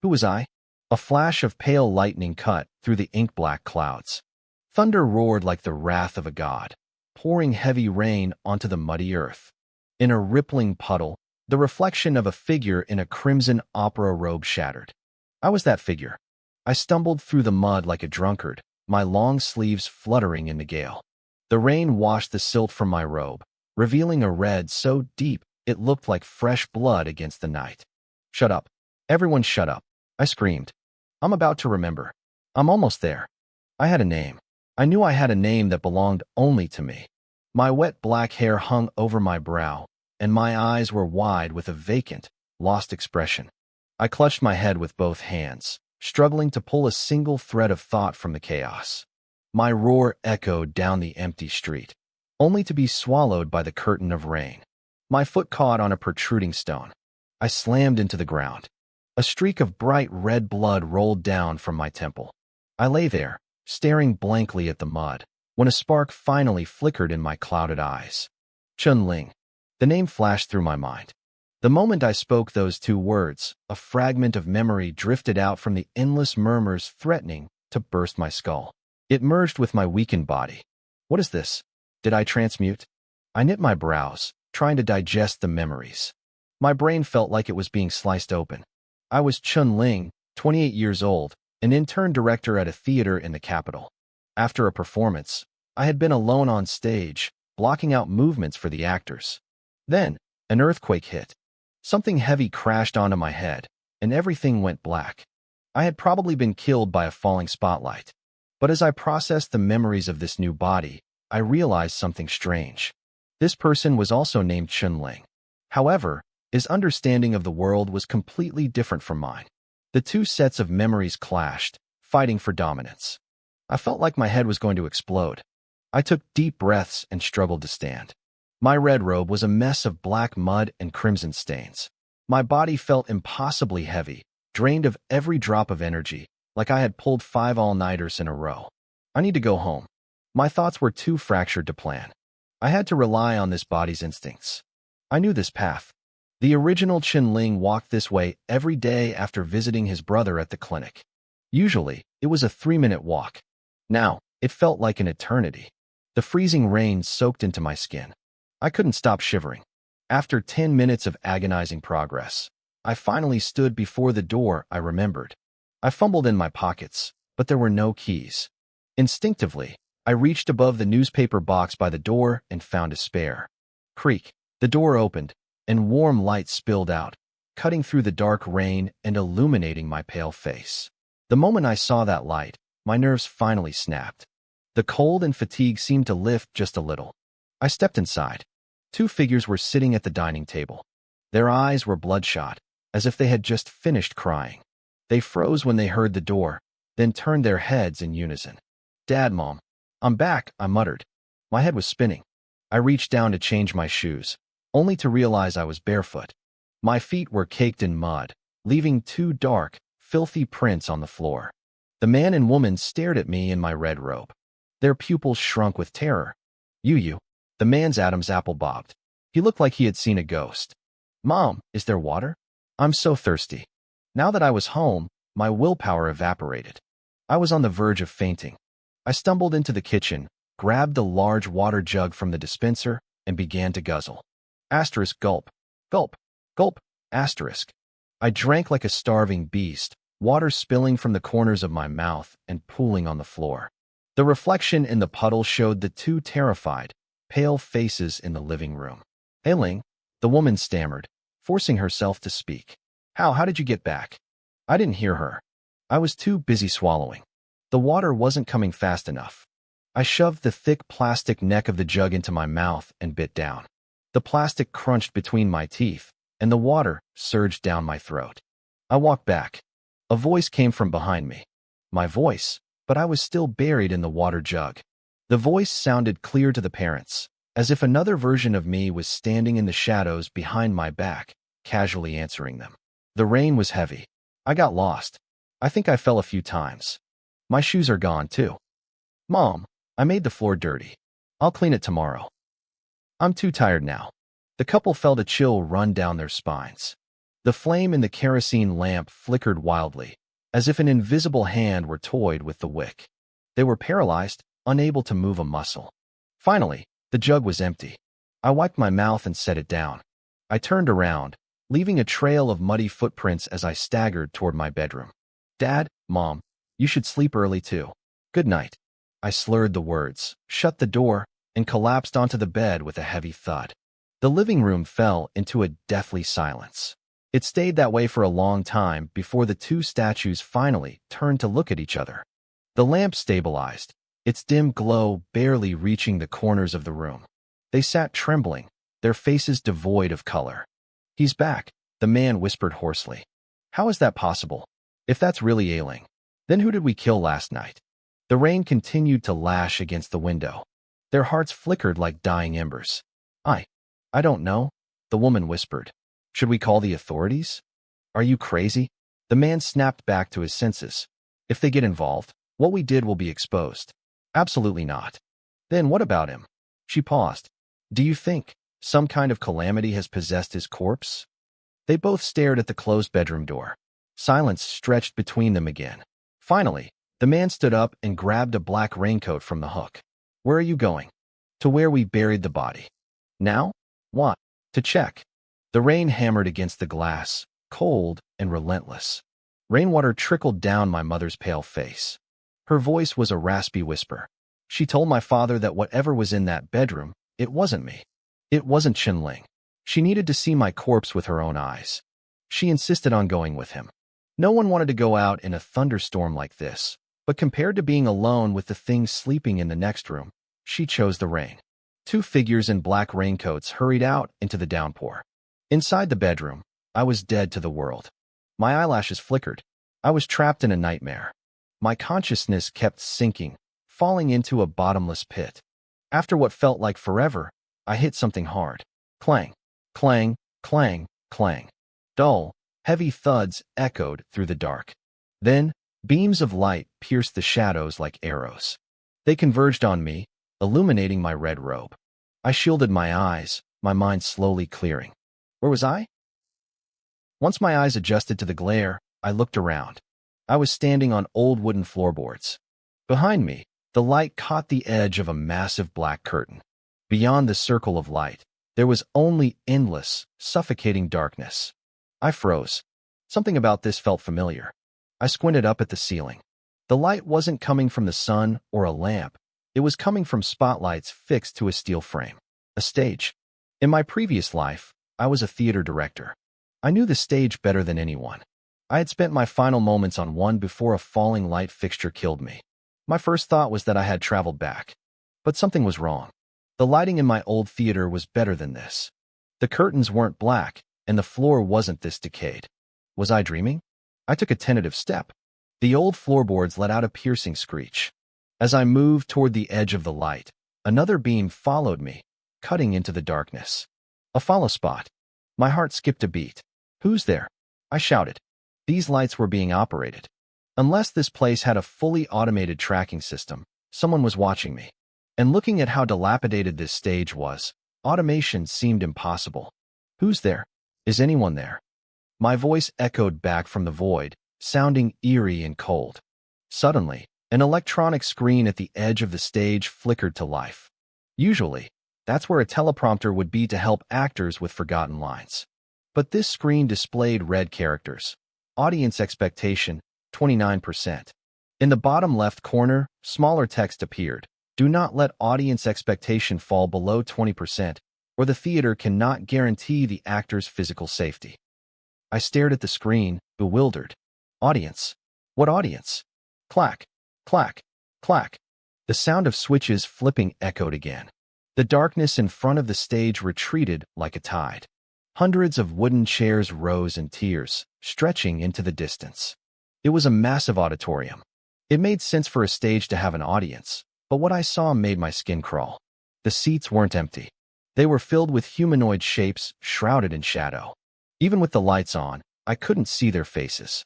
Who was I? A flash of pale lightning cut through the ink-black clouds. Thunder roared like the wrath of a god, pouring heavy rain onto the muddy earth. In a rippling puddle, the reflection of a figure in a crimson opera robe shattered. I was that figure. I stumbled through the mud like a drunkard, my long sleeves fluttering in the gale. The rain washed the silt from my robe, revealing a red so deep it looked like fresh blood against the night. Shut up. Everyone shut up. I screamed. I'm about to remember. I'm almost there. I had a name. I knew I had a name that belonged only to me. My wet black hair hung over my brow, and my eyes were wide with a vacant, lost expression. I clutched my head with both hands, struggling to pull a single thread of thought from the chaos. My roar echoed down the empty street, only to be swallowed by the curtain of rain. My foot caught on a protruding stone. I slammed into the ground. A streak of bright red blood rolled down from my temple. I lay there, staring blankly at the mud, when a spark finally flickered in my clouded eyes. Chun-Ling. The name flashed through my mind. The moment I spoke those two words, a fragment of memory drifted out from the endless murmurs threatening to burst my skull. It merged with my weakened body. What is this? Did I transmute? I knit my brows, trying to digest the memories. My brain felt like it was being sliced open. I was Chun-Ling, 28 years old, an intern director at a theater in the capital. After a performance, I had been alone on stage, blocking out movements for the actors. Then, an earthquake hit. Something heavy crashed onto my head, and everything went black. I had probably been killed by a falling spotlight. But as I processed the memories of this new body, I realized something strange. This person was also named Chun-Ling. However, his understanding of the world was completely different from mine. The two sets of memories clashed, fighting for dominance. I felt like my head was going to explode. I took deep breaths and struggled to stand. My red robe was a mess of black mud and crimson stains. My body felt impossibly heavy, drained of every drop of energy, like I had pulled 5 all-nighters in a row. I need to go home. My thoughts were too fractured to plan. I had to rely on this body's instincts. I knew this path. The original Chun-Ling walked this way every day after visiting his brother at the clinic. Usually, it was a 3-minute walk. Now, it felt like an eternity. The freezing rain soaked into my skin. I couldn't stop shivering. After 10 minutes of agonizing progress, I finally stood before the door I remembered. I fumbled in my pockets, but there were no keys. Instinctively, I reached above the newspaper box by the door and found a spare. Creak. The door opened, and warm light spilled out, cutting through the dark rain and illuminating my pale face. The moment I saw that light, my nerves finally snapped. The cold and fatigue seemed to lift just a little. I stepped inside. 2 figures were sitting at the dining table. Their eyes were bloodshot, as if they had just finished crying. They froze when they heard the door, then turned their heads in unison. "Dad, Mom. I'm back," I muttered. My head was spinning. I reached down to change my shoes, only to realize I was barefoot. My feet were caked in mud, leaving 2 dark, filthy prints on the floor. The man and woman stared at me in my red robe. Their pupils shrunk with terror. You. The man's Adam's apple bobbed. He looked like he had seen a ghost. "Mom, is there water? I'm so thirsty." Now that I was home, my willpower evaporated. I was on the verge of fainting. I stumbled into the kitchen, grabbed the large water jug from the dispenser, and began to guzzle. Asterisk gulp. Gulp. Gulp. Asterisk. I drank like a starving beast, water spilling from the corners of my mouth and pooling on the floor. The reflection in the puddle showed the 2 terrified, pale faces in the living room. "Hey, Ling," the woman stammered, forcing herself to speak. How did you get back?" I didn't hear her. I was too busy swallowing. The water wasn't coming fast enough. I shoved the thick plastic neck of the jug into my mouth and bit down. The plastic crunched between my teeth, and the water surged down my throat. I walked back. A voice came from behind me. My voice, but I was still buried in the water jug. The voice sounded clear to the parents, as if another version of me was standing in the shadows behind my back, casually answering them. The rain was heavy. I got lost. I think I fell a few times. My shoes are gone, too. "Mom, I made the floor dirty. I'll clean it tomorrow." "I'm too tired now." The couple felt a chill run down their spines. The flame in the kerosene lamp flickered wildly, as if an invisible hand were toyed with the wick. They were paralyzed, unable to move a muscle. Finally, the jug was empty. I wiped my mouth and set it down. I turned around, leaving a trail of muddy footprints as I staggered toward my bedroom. Dad, Mom, you should sleep early too. Good night. I slurred the words, shut the door, and collapsed onto the bed with a heavy thud. The living room fell into a deathly silence. It stayed that way for a long time before the two statues finally turned to look at each other. The lamp stabilized, its dim glow barely reaching the corners of the room. They sat trembling, their faces devoid of color. He's back, the man whispered hoarsely. How is that possible? If that's really ailing, then who did we kill last night? The rain continued to lash against the window. Their hearts flickered like dying embers. I don't know, the woman whispered. Should we call the authorities? Are you crazy? The man snapped back to his senses. If they get involved, what we did will be exposed. Absolutely not. Then what about him? She paused. Do you think some kind of calamity has possessed his corpse? They both stared at the closed bedroom door. Silence stretched between them again. Finally, the man stood up and grabbed a black raincoat from the hook. Where are you going? To where we buried the body. Now? What? To check. The rain hammered against the glass, cold and relentless. Rainwater trickled down my mother's pale face. Her voice was a raspy whisper. She told my father that whatever was in that bedroom, it wasn't me. It wasn't Qinling. She needed to see my corpse with her own eyes. She insisted on going with him. No one wanted to go out in a thunderstorm like this, but compared to being alone with the things sleeping in the next room, she chose the rain. Two figures in black raincoats hurried out into the downpour. Inside the bedroom, I was dead to the world. My eyelashes flickered. I was trapped in a nightmare. My consciousness kept sinking, falling into a bottomless pit. After what felt like forever, I hit something hard. Clang, clang, clang, clang. Dull, heavy thuds echoed through the dark. Then, beams of light pierced the shadows like arrows. They converged on me, illuminating my red robe. I shielded my eyes, my mind slowly clearing. Where was I? Once my eyes adjusted to the glare, I looked around. I was standing on old wooden floorboards. Behind me, the light caught the edge of a massive black curtain. Beyond the circle of light, there was only endless, suffocating darkness. I froze. Something about this felt familiar. I squinted up at the ceiling. The light wasn't coming from the sun or a lamp. It was coming from spotlights fixed to a steel frame. A stage. In my previous life, I was a theater director. I knew the stage better than anyone. I had spent my final moments on one before a falling light fixture killed me. My first thought was that I had traveled back. But something was wrong. The lighting in my old theater was better than this. The curtains weren't black, and the floor wasn't this decayed. Was I dreaming? I took a tentative step. The old floorboards let out a piercing screech. As I moved toward the edge of the light, another beam followed me, cutting into the darkness. A follow spot. My heart skipped a beat. Who's there? I shouted. These lights were being operated. Unless this place had a fully automated tracking system, someone was watching me. And looking at how dilapidated this stage was, automation seemed impossible. Who's there? Is anyone there? My voice echoed back from the void, sounding eerie and cold. Suddenly, an electronic screen at the edge of the stage flickered to life. Usually, that's where a teleprompter would be to help actors with forgotten lines. But this screen displayed red characters. Audience expectation, 29%. In the bottom left corner, smaller text appeared. Do not let audience expectation fall below 20%, or the theater cannot guarantee the actor's physical safety. I stared at the screen, bewildered. Audience? What audience? Clack, clack, clack. The sound of switches flipping echoed again. The darkness in front of the stage retreated like a tide. Hundreds of wooden chairs rose in tiers, stretching into the distance. It was a massive auditorium. It made sense for a stage to have an audience, but what I saw made my skin crawl. The seats weren't empty. They were filled with humanoid shapes shrouded in shadow. Even with the lights on, I couldn't see their faces.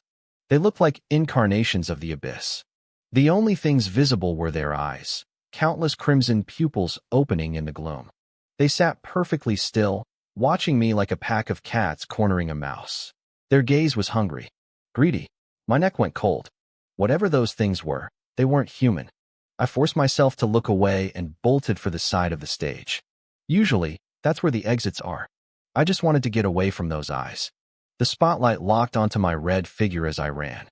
They looked like incarnations of the abyss. The only things visible were their eyes, countless crimson pupils opening in the gloom. They sat perfectly still, watching me like a pack of cats cornering a mouse. Their gaze was hungry, greedy. My neck went cold. Whatever those things were, they weren't human. I forced myself to look away and bolted for the side of the stage. Usually, that's where the exits are. I just wanted to get away from those eyes. The spotlight locked onto my red figure as I ran.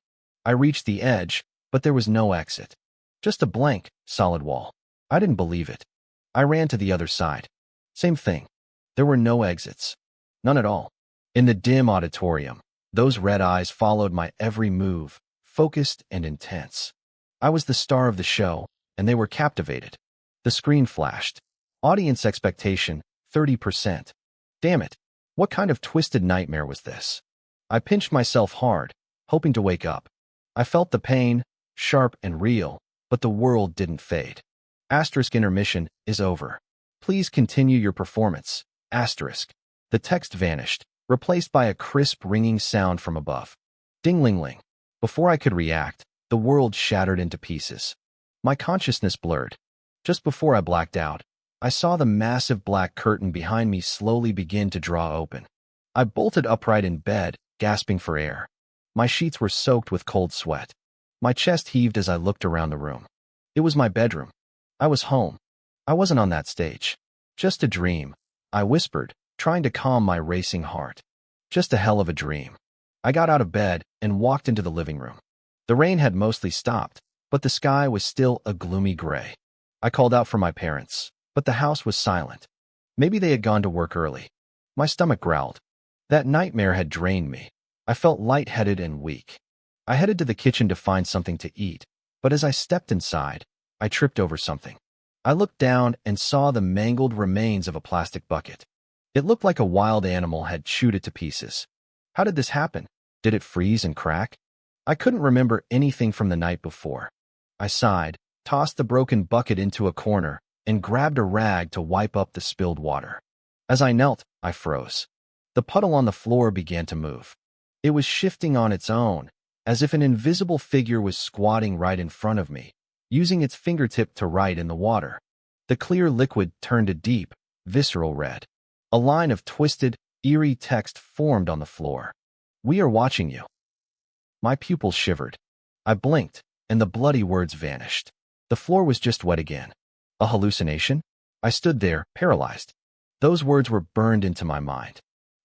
I reached the edge, but there was no exit. Just a blank, solid wall. I didn't believe it. I ran to the other side. Same thing. There were no exits. None at all. In the dim auditorium, those red eyes followed my every move, focused and intense. I was the star of the show, and they were captivated. The screen flashed. Audience expectation, 30%. Damn it. What kind of twisted nightmare was this? I pinched myself hard, hoping to wake up. I felt the pain, sharp and real, but the world didn't fade. Asterisk intermission is over. Please continue your performance. Asterisk. The text vanished, replaced by a crisp ringing sound from above. Ding-ling-ling. Before I could react, the world shattered into pieces. My consciousness blurred. Just before I blacked out, I saw the massive black curtain behind me slowly begin to draw open. I bolted upright in bed, gasping for air. My sheets were soaked with cold sweat. My chest heaved as I looked around the room. It was my bedroom. I was home. I wasn't on that stage. Just a dream, I whispered, trying to calm my racing heart. Just a hell of a dream. I got out of bed and walked into the living room. The rain had mostly stopped, but the sky was still a gloomy gray. I called out for my parents, but the house was silent. Maybe they had gone to work early. My stomach growled. That nightmare had drained me. I felt lightheaded and weak. I headed to the kitchen to find something to eat, but as I stepped inside, I tripped over something. I looked down and saw the mangled remains of a plastic bucket. It looked like a wild animal had chewed it to pieces. How did this happen? Did it freeze and crack? I couldn't remember anything from the night before. I sighed, tossed the broken bucket into a corner, and grabbed a rag to wipe up the spilled water. As I knelt, I froze. The puddle on the floor began to move. It was shifting on its own, as if an invisible figure was squatting right in front of me, using its fingertip to write in the water. The clear liquid turned a deep, visceral red. A line of twisted, eerie text formed on the floor. "We are watching you." My pupils shivered. I blinked, and the bloody words vanished. The floor was just wet again. A hallucination? I stood there, paralyzed. Those words were burned into my mind.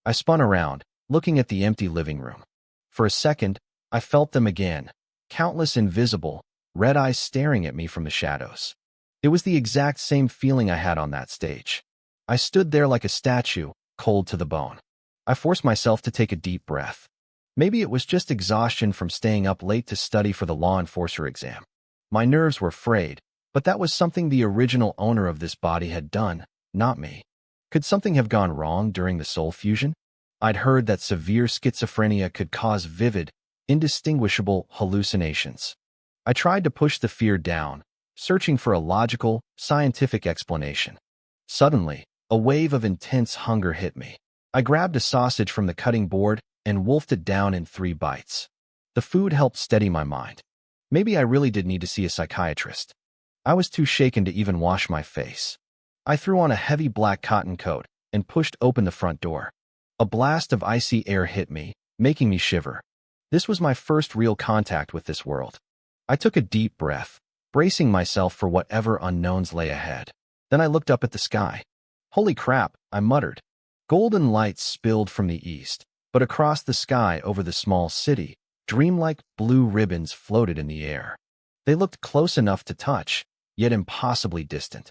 I spun around, looking at the empty living room. For a second, I felt them again, countless invisible, red eyes staring at me from the shadows. It was the exact same feeling I had on that stage. I stood there like a statue, cold to the bone. I forced myself to take a deep breath. Maybe it was just exhaustion from staying up late to study for the law enforcer exam. My nerves were frayed, but that was something the original owner of this body had done, not me. Could something have gone wrong during the soul fusion? I'd heard that severe schizophrenia could cause vivid, indistinguishable hallucinations. I tried to push the fear down, searching for a logical, scientific explanation. Suddenly, a wave of intense hunger hit me. I grabbed a sausage from the cutting board and wolfed it down in 3 bites. The food helped steady my mind. Maybe I really did need to see a psychiatrist. I was too shaken to even wash my face. I threw on a heavy black cotton coat and pushed open the front door. A blast of icy air hit me, making me shiver. This was my first real contact with this world. I took a deep breath, bracing myself for whatever unknowns lay ahead. Then I looked up at the sky. "Holy crap," I muttered. Golden lights spilled from the east, but across the sky over the small city, dreamlike blue ribbons floated in the air. They looked close enough to touch, yet impossibly distant.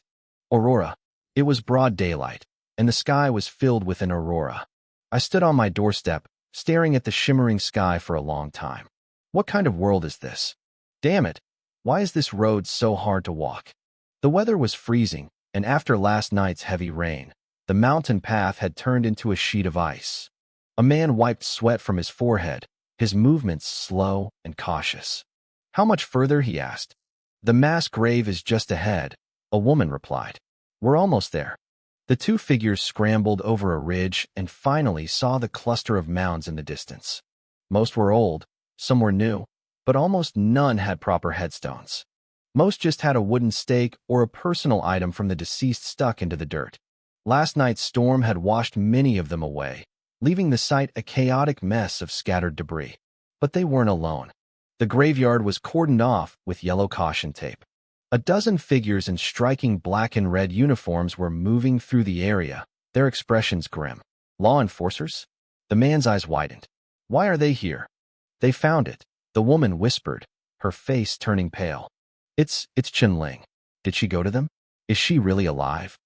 Aurora. It was broad daylight, and the sky was filled with an aurora. I stood on my doorstep, staring at the shimmering sky for a long time. What kind of world is this? Damn it, why is this road so hard to walk? The weather was freezing, and after last night's heavy rain, the mountain path had turned into a sheet of ice. A man wiped sweat from his forehead, his movements slow and cautious. "How much further?" he asked. "The mass grave is just ahead," a woman replied. "We're almost there." The 2 figures scrambled over a ridge and finally saw the cluster of mounds in the distance. Most were old, some were new, but almost none had proper headstones. Most just had a wooden stake or a personal item from the deceased stuck into the dirt. Last night's storm had washed many of them away, leaving the site a chaotic mess of scattered debris. But they weren't alone. The graveyard was cordoned off with yellow caution tape. A dozen figures in striking black and red uniforms were moving through the area, their expressions grim. Law enforcers? The man's eyes widened. Why are they here? They found it, the woman whispered, her face turning pale. It's Chenling. Did she go to them? Is she really alive?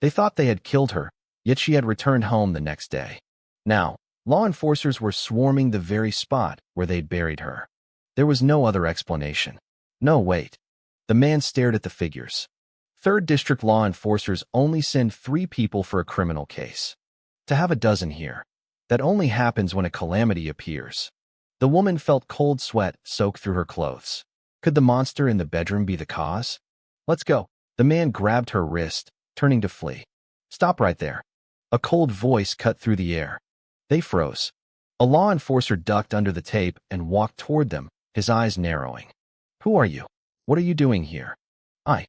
They thought they had killed her, yet she had returned home the next day. Now, law enforcers were swarming the very spot where they'd buried her. There was no other explanation. No, wait. The man stared at the figures. 3rd District law enforcers only send 3 people for a criminal case. To have a dozen here. That only happens when a calamity appears. The woman felt cold sweat soak through her clothes. Could the monster in the bedroom be the cause? Let's go. The man grabbed her wrist, turning to flee. Stop right there. A cold voice cut through the air. They froze. A law enforcer ducked under the tape and walked toward them, his eyes narrowing. Who are you? What are you doing here? I.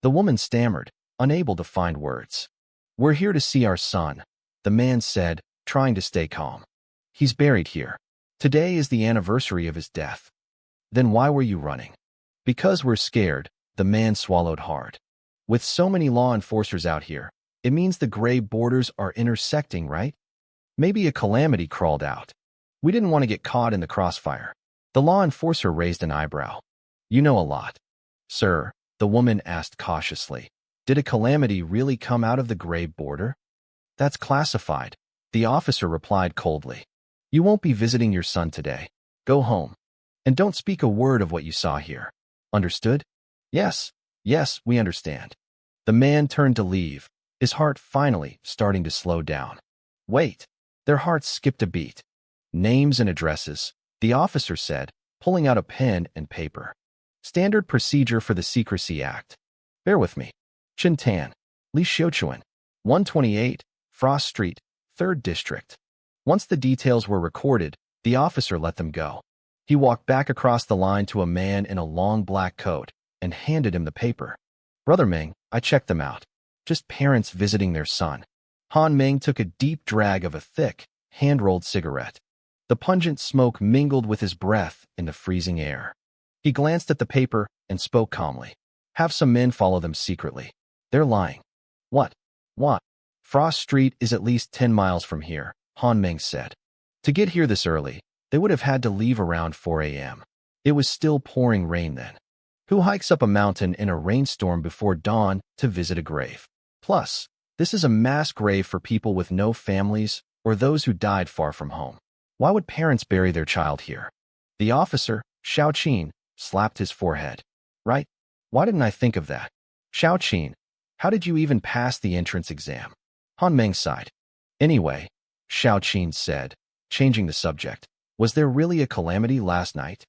The woman stammered, unable to find words. We're here to see our son, the man said, trying to stay calm. He's buried here. Today is the anniversary of his death. Then why were you running? Because we're scared, the man swallowed hard. With so many law enforcers out here, it means the gray borders are intersecting, right? Maybe a calamity crawled out. We didn't want to get caught in the crossfire. The law enforcer raised an eyebrow. You know a lot. Sir, the woman asked cautiously. Did a calamity really come out of the gray border? That's classified, the officer replied coldly. You won't be visiting your son today. Go home. And don't speak a word of what you saw here. Understood? Yes, we understand. The man turned to leave, his heart finally starting to slow down. Wait, their hearts skipped a beat. Names and addresses, the officer said, pulling out a pen and paper. Standard procedure for the Secrecy Act. Bear with me. Chintan, Li Xiuchuan, 128, Frost Street, 3rd District. Once the details were recorded, the officer let them go. He walked back across the line to a man in a long black coat and handed him the paper. Brother Ming, I checked them out. Just parents visiting their son. Han Ming took a deep drag of a thick, hand-rolled cigarette. The pungent smoke mingled with his breath in the freezing air. He glanced at the paper and spoke calmly. Have some men follow them secretly. They're lying. What? Frost Street is at least 10 miles from here, Han Ming said. To get here this early, they would have had to leave around 4 a.m. It was still pouring rain then. Who hikes up a mountain in a rainstorm before dawn to visit a grave? Plus, this is a mass grave for people with no families or those who died far from home. Why would parents bury their child here? The officer, Xiao Qin, slapped his forehead. Right? Why didn't I think of that? Xiao Qin, how did you even pass the entrance exam? Han Ming sighed. Anyway, Xiao Qin said, changing the subject. Was there really a calamity last night?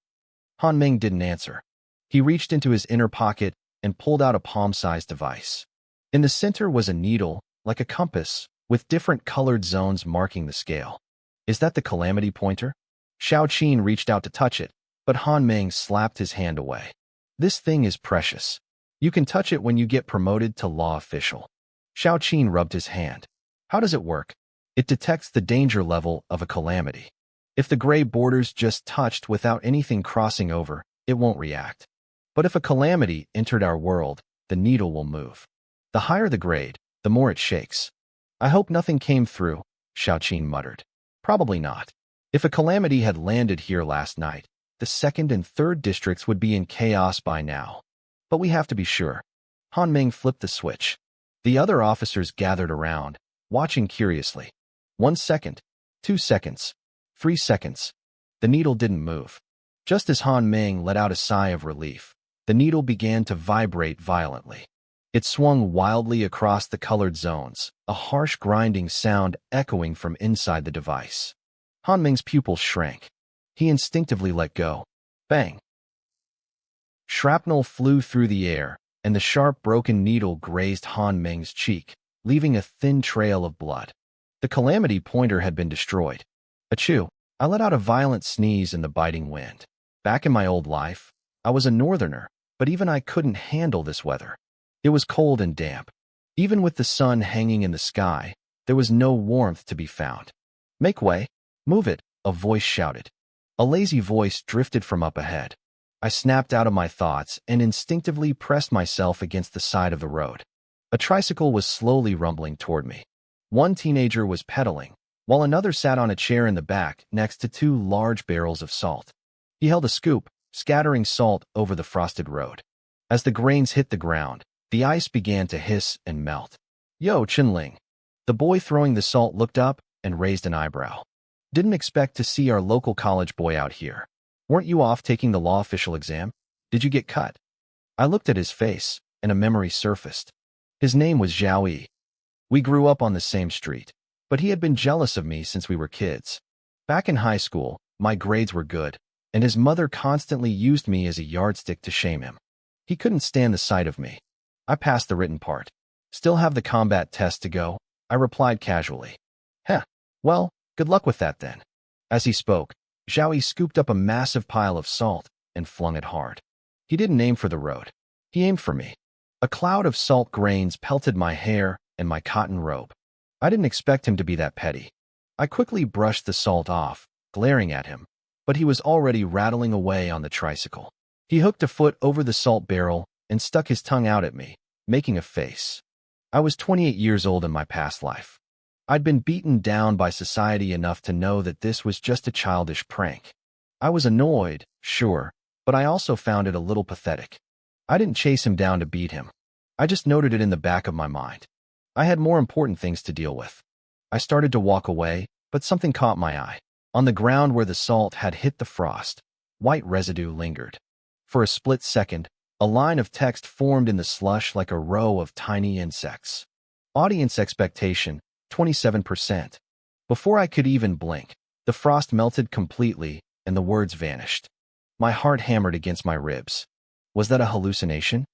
Han Ming didn't answer. He reached into his inner pocket and pulled out a palm-sized device. In the center was a needle, like a compass, with different colored zones marking the scale. Is that the calamity pointer? Xiao Qin reached out to touch it, but Han Ming slapped his hand away. This thing is precious. You can touch it when you get promoted to law official. Xiao Qin rubbed his hand. How does it work? It detects the danger level of a calamity. If the gray border's just touched without anything crossing over, it won't react. But if a calamity entered our world, the needle will move. The higher the grade, the more it shakes. I hope nothing came through, Xiao Qin muttered. Probably not. If a calamity had landed here last night, the 2nd and 3rd districts would be in chaos by now. But we have to be sure. Han Ming flipped the switch. The other officers gathered around, watching curiously. 1 second, 2 seconds, 3 seconds. The needle didn't move. Just as Han Ming let out a sigh of relief, the needle began to vibrate violently. It swung wildly across the colored zones, a harsh grinding sound echoing from inside the device. Han Ming's pupils shrank. He instinctively let go. Bang! Shrapnel flew through the air, and the sharp broken needle grazed Han Ming's cheek, leaving a thin trail of blood. The calamity pointer had been destroyed. Achoo! I let out a violent sneeze in the biting wind. Back in my old life, I was a northerner, but even I couldn't handle this weather. It was cold and damp. Even with the sun hanging in the sky, there was no warmth to be found. Make way. Move it, a voice shouted. A lazy voice drifted from up ahead. I snapped out of my thoughts and instinctively pressed myself against the side of the road. A tricycle was slowly rumbling toward me. One teenager was pedaling, while another sat on a chair in the back next to two large barrels of salt. He held a scoop, scattering salt over the frosted road. As the grains hit the ground, the ice began to hiss and melt. Yo, Chinling. The boy throwing the salt looked up and raised an eyebrow. Didn't expect to see our local college boy out here. Weren't you off taking the law official exam? Did you get cut? I looked at his face, and a memory surfaced. His name was Zhao Yi. We grew up on the same street, but he had been jealous of me since we were kids. Back in high school, my grades were good, and his mother constantly used me as a yardstick to shame him. He couldn't stand the sight of me. I passed the written part. Still have the combat test to go, I replied casually. Heh, well, good luck with that then. As he spoke, Zhao Yi scooped up a massive pile of salt and flung it hard. He didn't aim for the road. He aimed for me. A cloud of salt grains pelted my hair and my cotton robe. I didn't expect him to be that petty. I quickly brushed the salt off, glaring at him, but he was already rattling away on the tricycle. He hooked a foot over the salt barrel and stuck his tongue out at me, making a face. I was 28 years old in my past life. I'd been beaten down by society enough to know that this was just a childish prank. I was annoyed, sure, but I also found it a little pathetic. I didn't chase him down to beat him. I just noted it in the back of my mind. I had more important things to deal with. I started to walk away, but something caught my eye. On the ground where the salt had hit the frost, white residue lingered. For a split second, a line of text formed in the slush like a row of tiny insects. Audience expectation, 27%. Before I could even blink, the frost melted completely and the words vanished. My heart hammered against my ribs. Was that a hallucination?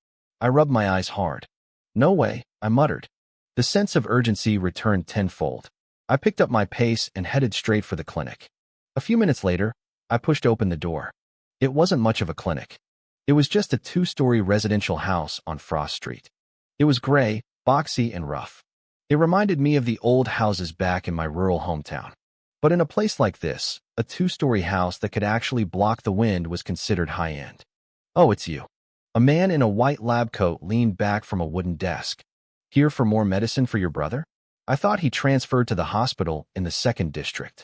I rubbed my eyes hard. No way, I muttered. The sense of urgency returned tenfold. I picked up my pace and headed straight for the clinic. A few minutes later, I pushed open the door. It wasn't much of a clinic. It was just a two-story residential house on Frost Street. It was gray, boxy, and rough. It reminded me of the old houses back in my rural hometown. But in a place like this, a two-story house that could actually block the wind was considered high-end. Oh, it's you. A man in a white lab coat leaned back from a wooden desk. Here for more medicine for your brother? I thought he transferred to the hospital in the 2nd district.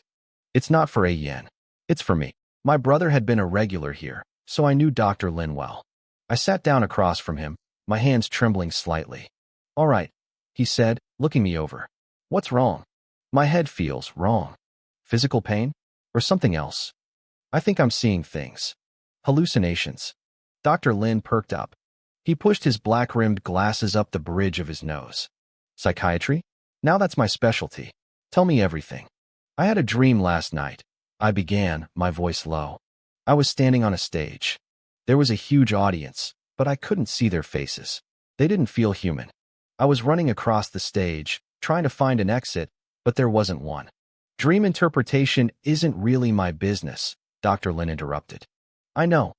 It's not for a yen. It's for me. My brother had been a regular here, so I knew Dr. Lin well. I sat down across from him, my hands trembling slightly. All right, he said, looking me over. What's wrong? My head feels wrong. Physical pain? Or something else? I think I'm seeing things. Hallucinations. Dr. Lin perked up. He pushed his black-rimmed glasses up the bridge of his nose. Psychiatry? Now that's my specialty. Tell me everything. I had a dream last night. I began, my voice low. I was standing on a stage. There was a huge audience, but I couldn't see their faces. They didn't feel human. I was running across the stage, trying to find an exit, but there wasn't one. Dream interpretation isn't really my business, Dr. Lin interrupted. I know,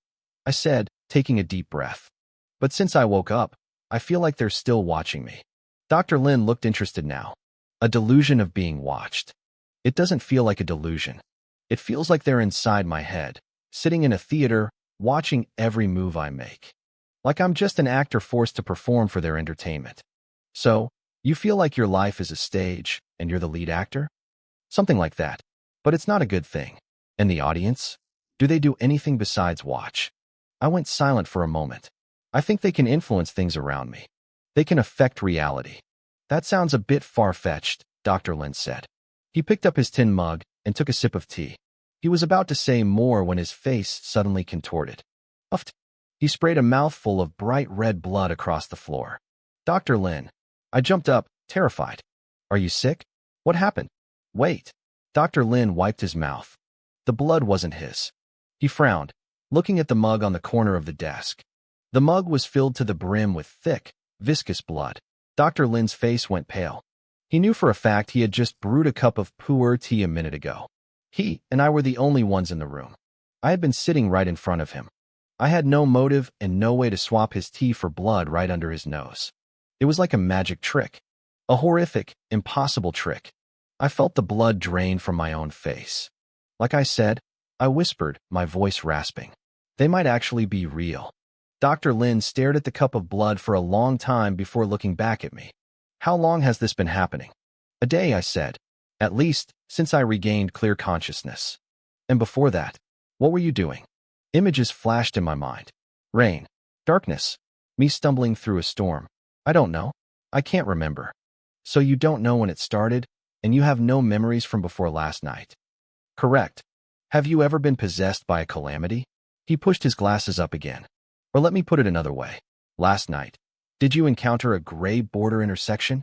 I said, taking a deep breath. But since I woke up, I feel like they're still watching me. Dr. Lin looked interested now. A delusion of being watched. It doesn't feel like a delusion. It feels like they're inside my head, sitting in a theater, watching every move I make. Like I'm just an actor forced to perform for their entertainment. So, you feel like your life is a stage, and you're the lead actor? Something like that. But it's not a good thing. And the audience? Do they do anything besides watch? I went silent for a moment. I think they can influence things around me. They can affect reality. That sounds a bit far-fetched, Dr. Lin said. He picked up his tin mug and took a sip of tea. He was about to say more when his face suddenly contorted. Uffed. He sprayed a mouthful of bright red blood across the floor. Dr. Lin. I jumped up, terrified. Are you sick? What happened? Wait. Dr. Lin wiped his mouth. The blood wasn't his. He frowned, looking at the mug on the corner of the desk. The mug was filled to the brim with thick, viscous blood. Dr. Lin's face went pale. He knew for a fact he had just brewed a cup of pu'er tea a minute ago. He and I were the only ones in the room. I had been sitting right in front of him. I had no motive and no way to swap his tea for blood right under his nose. It was like a magic trick. A horrific, impossible trick. I felt the blood drain from my own face. Like I said, I whispered, my voice rasping. They might actually be real. Dr. Lin stared at the cup of blood for a long time before looking back at me. How long has this been happening? A day, I said. At least, since I regained clear consciousness. And before that, what were you doing? Images flashed in my mind. Rain. Darkness. Me stumbling through a storm. I don't know. I can't remember. So you don't know when it started, and you have no memories from before last night. Correct. Have you ever been possessed by a calamity? He pushed his glasses up again. Or let me put it another way. Last night, did you encounter a gray border intersection?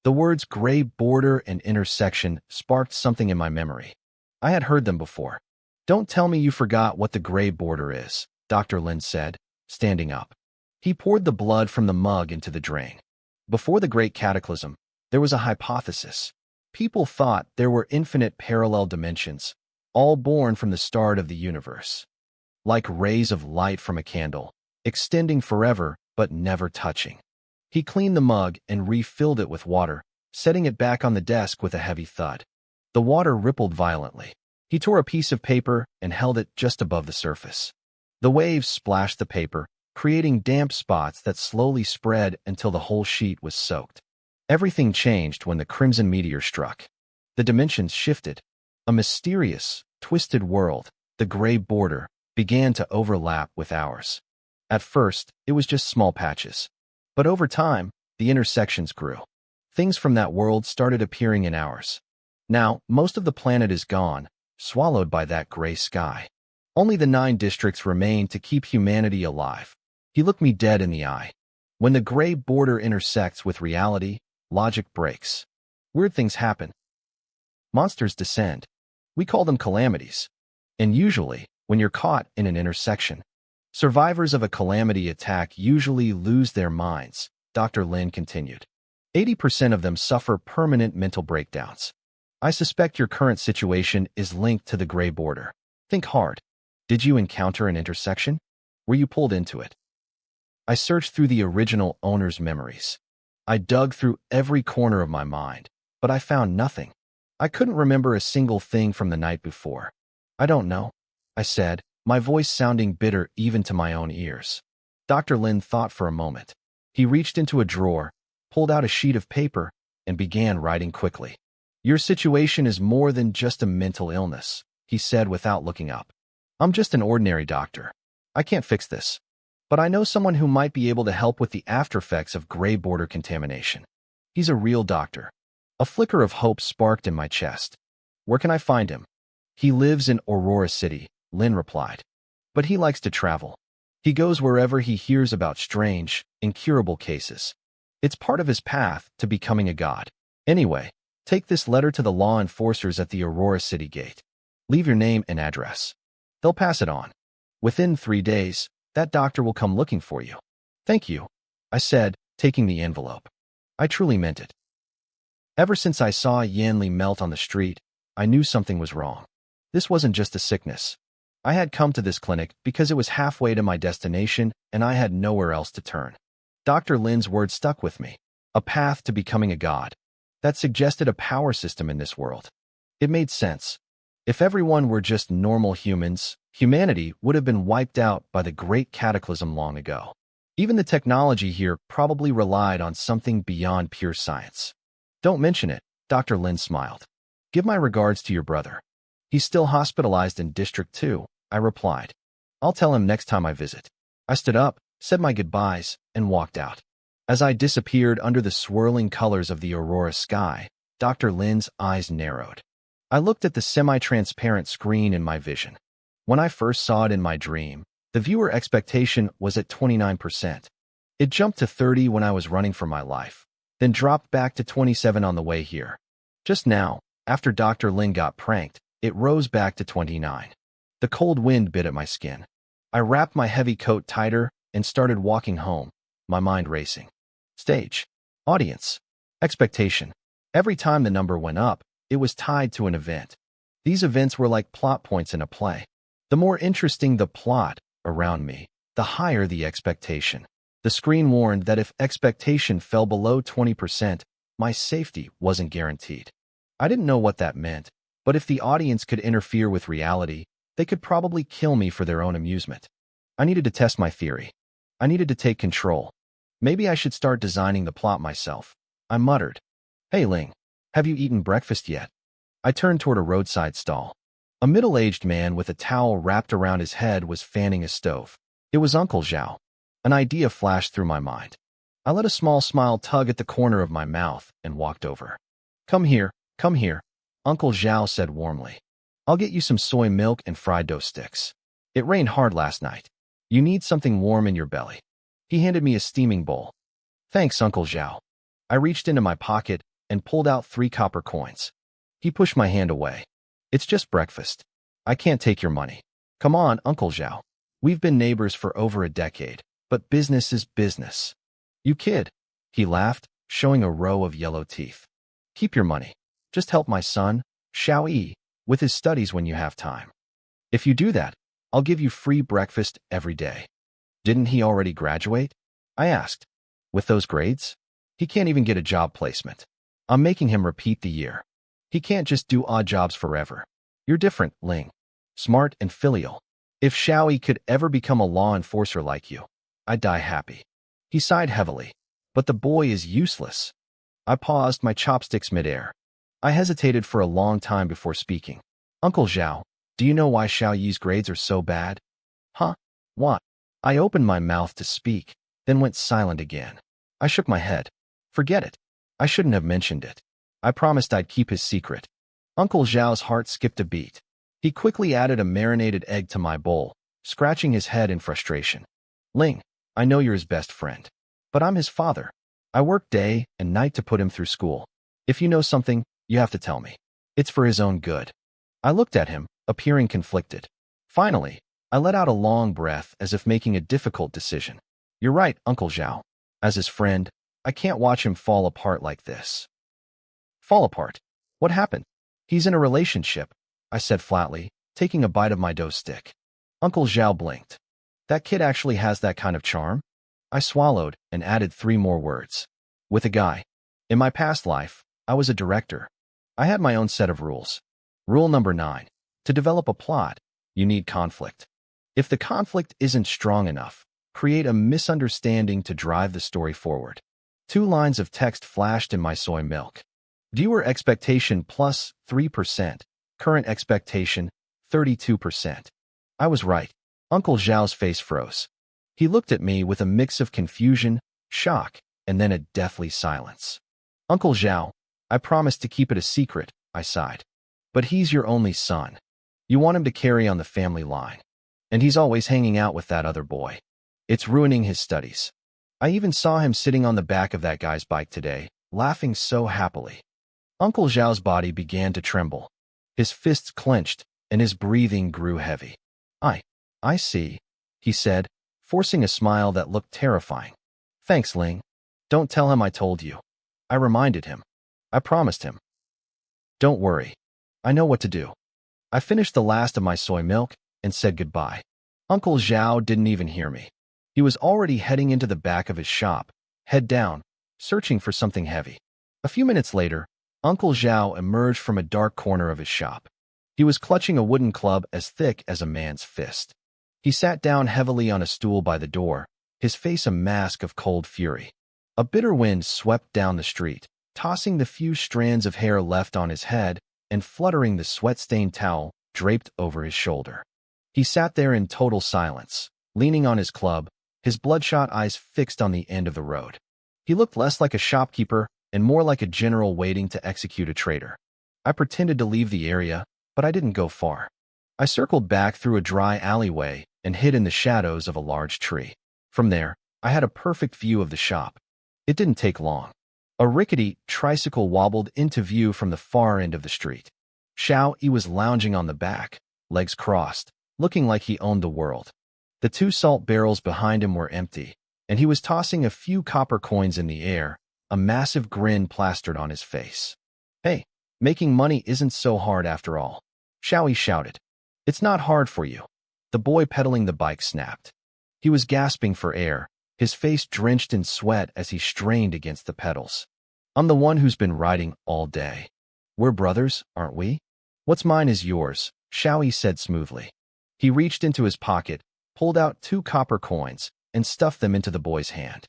The words gray border and intersection sparked something in my memory. I had heard them before. Don't tell me you forgot what the gray border is, Dr. Lin said, standing up. He poured the blood from the mug into the drain. Before the Great Cataclysm, there was a hypothesis. People thought there were infinite parallel dimensions, all born from the start of the universe. Like rays of light from a candle, extending forever but never touching. He cleaned the mug and refilled it with water, setting it back on the desk with a heavy thud. The water rippled violently. He tore a piece of paper and held it just above the surface. The waves splashed the paper, creating damp spots that slowly spread until the whole sheet was soaked. Everything changed when the crimson meteor struck. The dimensions shifted. A mysterious, twisted world, the gray border, began to overlap with ours. At first, it was just small patches. But over time, the intersections grew. Things from that world started appearing in ours. Now, most of the planet is gone, swallowed by that gray sky. Only the 9 districts remain to keep humanity alive. He looked me dead in the eye. When the gray border intersects with reality, logic breaks. Weird things happen. Monsters descend. We call them calamities. And usually, when you're caught in an intersection, survivors of a calamity attack usually lose their minds, Dr. Lin continued. 80% of them suffer permanent mental breakdowns. I suspect your current situation is linked to the gray border. Think hard. Did you encounter an intersection? Were you pulled into it? I searched through the original owner's memories. I dug through every corner of my mind, but I found nothing. I couldn't remember a single thing from the night before. I don't know, I said, my voice sounding bitter even to my own ears. Dr. Lin thought for a moment. He reached into a drawer, pulled out a sheet of paper, and began writing quickly. Your situation is more than just a mental illness, he said without looking up. I'm just an ordinary doctor. I can't fix this. But I know someone who might be able to help with the aftereffects of gray border contamination. He's a real doctor. A flicker of hope sparked in my chest. Where can I find him? He lives in Aurora City, Lin replied. But he likes to travel. He goes wherever he hears about strange, incurable cases. It's part of his path to becoming a god. Anyway, take this letter to the law enforcers at the Aurora City gate. Leave your name and address. They'll pass it on. Within 3 days, that doctor will come looking for you. Thank you, I said, taking the envelope. I truly meant it. Ever since I saw Yanli melt on the street, I knew something was wrong. This wasn't just a sickness. I had come to this clinic because it was halfway to my destination and I had nowhere else to turn. Dr. Lin's words stuck with me. A path to becoming a god. That suggested a power system in this world. It made sense. If everyone were just normal humans, humanity would have been wiped out by the Great Cataclysm long ago. Even the technology here probably relied on something beyond pure science. Don't mention it, Dr. Lin smiled. Give my regards to your brother. He's still hospitalized in District 2, I replied. I'll tell him next time I visit. I stood up, said my goodbyes, and walked out. As I disappeared under the swirling colors of the aurora sky, Dr. Lin's eyes narrowed. I looked at the semi-transparent screen in my vision. When I first saw it in my dream, the viewer expectation was at 29%. It jumped to 30 when I was running for my life, then dropped back to 27 on the way here. Just now, after Dr. Lin got pranked, it rose back to 29. The cold wind bit at my skin. I wrapped my heavy coat tighter and started walking home, my mind racing. Stage. Audience. Expectation. Every time the number went up, it was tied to an event. These events were like plot points in a play. The more interesting the plot around me, the higher the expectation. The screen warned that if expectation fell below 20%, my safety wasn't guaranteed. I didn't know what that meant, but if the audience could interfere with reality, they could probably kill me for their own amusement. I needed to test my theory. I needed to take control. Maybe I should start designing the plot myself. I muttered. Hey Ling, have you eaten breakfast yet? I turned toward a roadside stall. A middle-aged man with a towel wrapped around his head was fanning a stove. It was Uncle Zhao. An idea flashed through my mind. I let a small smile tug at the corner of my mouth and walked over. Come here, Uncle Zhao said warmly. I'll get you some soy milk and fried dough sticks. It rained hard last night. You need something warm in your belly. He handed me a steaming bowl. Thanks, Uncle Zhao. I reached into my pocket and pulled out 3 copper coins. He pushed my hand away. It's just breakfast. I can't take your money. Come on, Uncle Zhao. We've been neighbors for over a decade, but business is business. You kid. He laughed, showing a row of yellow teeth. Keep your money. Just help my son, Xiao Yi, with his studies when you have time. If you do that, I'll give you free breakfast every day. Didn't he already graduate? I asked. With those grades? He can't even get a job placement. I'm making him repeat the year. He can't just do odd jobs forever. You're different, Ling. Smart and filial. If Xiao Yi could ever become a law enforcer like you, I'd die happy. He sighed heavily. But the boy is useless. I paused, my chopsticks midair. I hesitated for a long time before speaking. Uncle Zhao, do you know why Xiao Yi's grades are so bad? Huh? What? I opened my mouth to speak, then went silent again. I shook my head. Forget it. I shouldn't have mentioned it. I promised I'd keep his secret. Uncle Zhao's heart skipped a beat. He quickly added a marinated egg to my bowl, scratching his head in frustration. Ling, I know you're his best friend, but I'm his father. I work day and night to put him through school. If you know something, you have to tell me. It's for his own good. I looked at him, appearing conflicted. Finally, I let out a long breath as if making a difficult decision. You're right, Uncle Zhao. As his friend, I can't watch him fall apart like this. Fall apart? What happened? He's in a relationship, I said flatly, taking a bite of my dough stick. Uncle Zhao blinked. That kid actually has that kind of charm? I swallowed and added 3 more words. With a guy. In my past life, I was a director. I had my own set of rules. Rule number 9. To develop a plot, you need conflict. If the conflict isn't strong enough, create a misunderstanding to drive the story forward. 2 lines of text flashed in my soy milk. Viewer expectation plus 3%. Current expectation 32%. I was right. Uncle Zhao's face froze. He looked at me with a mix of confusion, shock, and then a deathly silence. Uncle Zhao, I promised to keep it a secret, I sighed. But he's your only son. You want him to carry on the family line. And he's always hanging out with that other boy. It's ruining his studies. I even saw him sitting on the back of that guy's bike today, laughing so happily. Uncle Zhao's body began to tremble. His fists clenched, and his breathing grew heavy. I see, he said, forcing a smile that looked terrifying. Thanks, Ling. Don't tell him I told you. I reminded him. I promised him. Don't worry. I know what to do. I finished the last of my soy milk and said goodbye. Uncle Zhao didn't even hear me. He was already heading into the back of his shop, head down, searching for something heavy. A few minutes later, Uncle Zhao emerged from a dark corner of his shop. He was clutching a wooden club as thick as a man's fist. He sat down heavily on a stool by the door, his face a mask of cold fury. A bitter wind swept down the street, tossing the few strands of hair left on his head and fluttering the sweat-stained towel draped over his shoulder. He sat there in total silence, leaning on his club, his bloodshot eyes fixed on the end of the road. He looked less like a shopkeeper and more like a general waiting to execute a traitor. I pretended to leave the area, but I didn't go far. I circled back through a dry alleyway and hid in the shadows of a large tree. From there, I had a perfect view of the shop. It didn't take long. A rickety tricycle wobbled into view from the far end of the street. Xiao Yi was lounging on the back, legs crossed, looking like he owned the world. The 2 salt barrels behind him were empty, and he was tossing a few copper coins in the air, a massive grin plastered on his face. Hey, making money isn't so hard after all, Xiao Yi shouted. It's not hard for you. The boy pedaling the bike snapped. He was gasping for air, his face drenched in sweat as he strained against the pedals. I'm the one who's been riding all day. We're brothers, aren't we? What's mine is yours, Xiaoyi said smoothly. He reached into his pocket, pulled out 2 copper coins, and stuffed them into the boy's hand.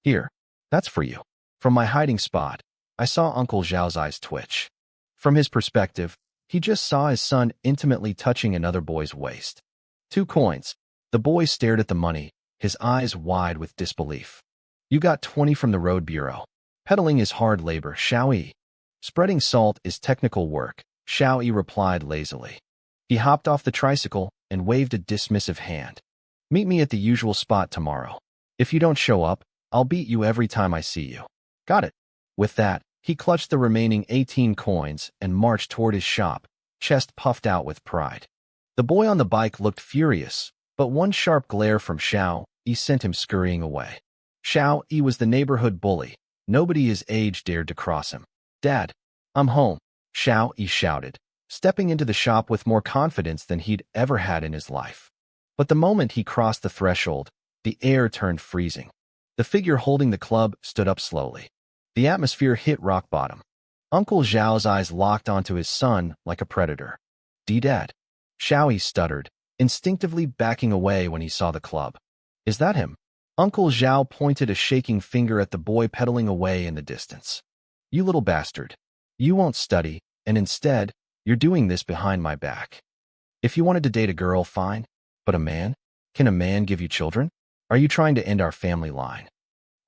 Here, that's for you. From my hiding spot, I saw Uncle Zhao's eyes twitch. From his perspective, he just saw his son intimately touching another boy's waist. 2 coins. The boy stared at the money, his eyes wide with disbelief. You got 20 from the road bureau. Peddling is hard labor, Xiaoyi. Spreading salt is technical work, Xiaoyi replied lazily. He hopped off the tricycle and waved a dismissive hand. Meet me at the usual spot tomorrow. If you don't show up, I'll beat you every time I see you. Got it. With that, he clutched the remaining 18 coins and marched toward his shop, chest puffed out with pride. The boy on the bike looked furious, but one sharp glare from Xiaoyi sent him scurrying away. Xiaoyi was the neighborhood bully. Nobody his age dared to cross him. Dad, I'm home, Xiaoyi shouted, stepping into the shop with more confidence than he'd ever had in his life. But the moment he crossed the threshold, the air turned freezing. The figure holding the club stood up slowly. The atmosphere hit rock bottom. Uncle Zhao's eyes locked onto his son like a predator. Dad? Xiaoyi stuttered, instinctively backing away when he saw the club. Is that him? Uncle Zhao pointed a shaking finger at the boy pedaling away in the distance. You little bastard. You won't study, and instead, you're doing this behind my back. If you wanted to date a girl, fine. But a man? Can a man give you children? Are you trying to end our family line?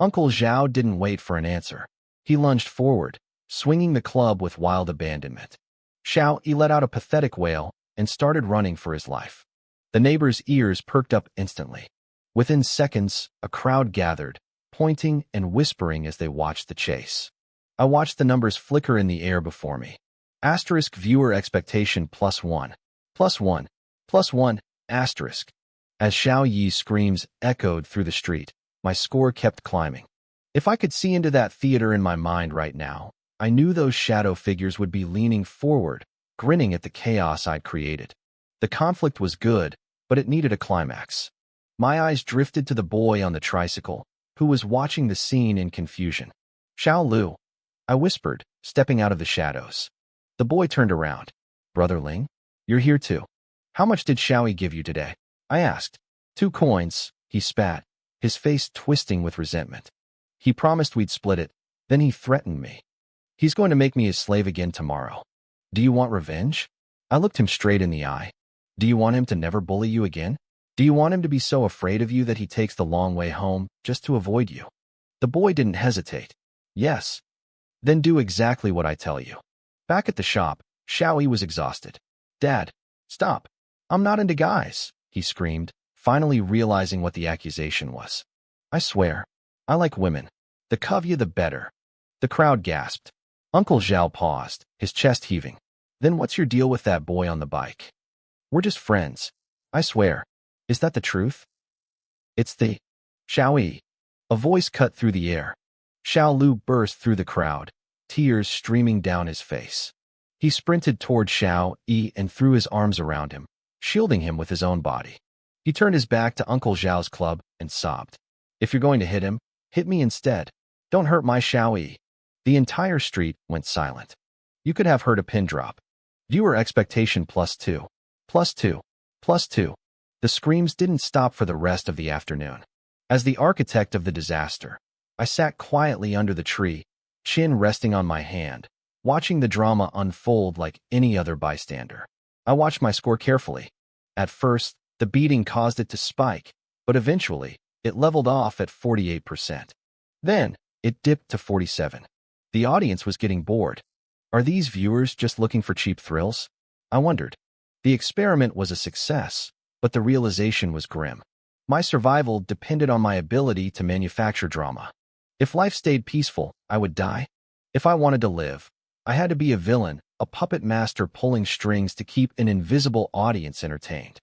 Uncle Zhao didn't wait for an answer. He lunged forward, swinging the club with wild abandonment. Xiaoyi let out a pathetic wail and started running for his life. The neighbors' ears perked up instantly. Within seconds, a crowd gathered, pointing and whispering as they watched the chase. I watched the numbers flicker in the air before me. Asterisk viewer expectation +1, +1, +1, asterisk. As Xiaoyi's screams echoed through the street, my score kept climbing. If I could see into that theater in my mind right now, I knew those shadow figures would be leaning forward, grinning at the chaos I'd created. The conflict was good, but it needed a climax. My eyes drifted to the boy on the tricycle, who was watching the scene in confusion. Xiao Lu, I whispered, stepping out of the shadows. The boy turned around. Brother Ling, you're here too. How much did Xiaoyi give you today? I asked. 2 coins, he spat, his face twisting with resentment. He promised we'd split it, then he threatened me. He's going to make me his slave again tomorrow. Do you want revenge? I looked him straight in the eye. Do you want him to never bully you again? Do you want him to be so afraid of you that he takes the long way home just to avoid you? The boy didn't hesitate. Yes. Then do exactly what I tell you. Back at the shop, Xiaoyi was exhausted. Dad, stop. I'm not into guys, he screamed, finally realizing what the accusation was. I swear, I like women. The covier the better. The crowd gasped. Uncle Zhao paused, his chest heaving. Then what's your deal with that boy on the bike? We're just friends. I swear. Is that the truth? It's the... Xiaoyi. A voice cut through the air. Xiao Lu burst through the crowd, tears streaming down his face. He sprinted toward Xiaoyi and threw his arms around him, shielding him with his own body. He turned his back to Uncle Zhao's club and sobbed. If you're going to hit him, hit me instead. Don't hurt my Xiaoyi. The entire street went silent. You could have heard a pin drop. Viewer expectation +2, +2, +2. The screams didn't stop for the rest of the afternoon. As the architect of the disaster, I sat quietly under the tree, chin resting on my hand, watching the drama unfold like any other bystander. I watched my score carefully. At first, the beating caused it to spike, but eventually, it leveled off at 48%. Then, it dipped to 47. The audience was getting bored. Are these viewers just looking for cheap thrills? I wondered. The experiment was a success, but the realization was grim. My survival depended on my ability to manufacture drama. If life stayed peaceful, I would die. If I wanted to live, I had to be a villain, a puppet master pulling strings to keep an invisible audience entertained.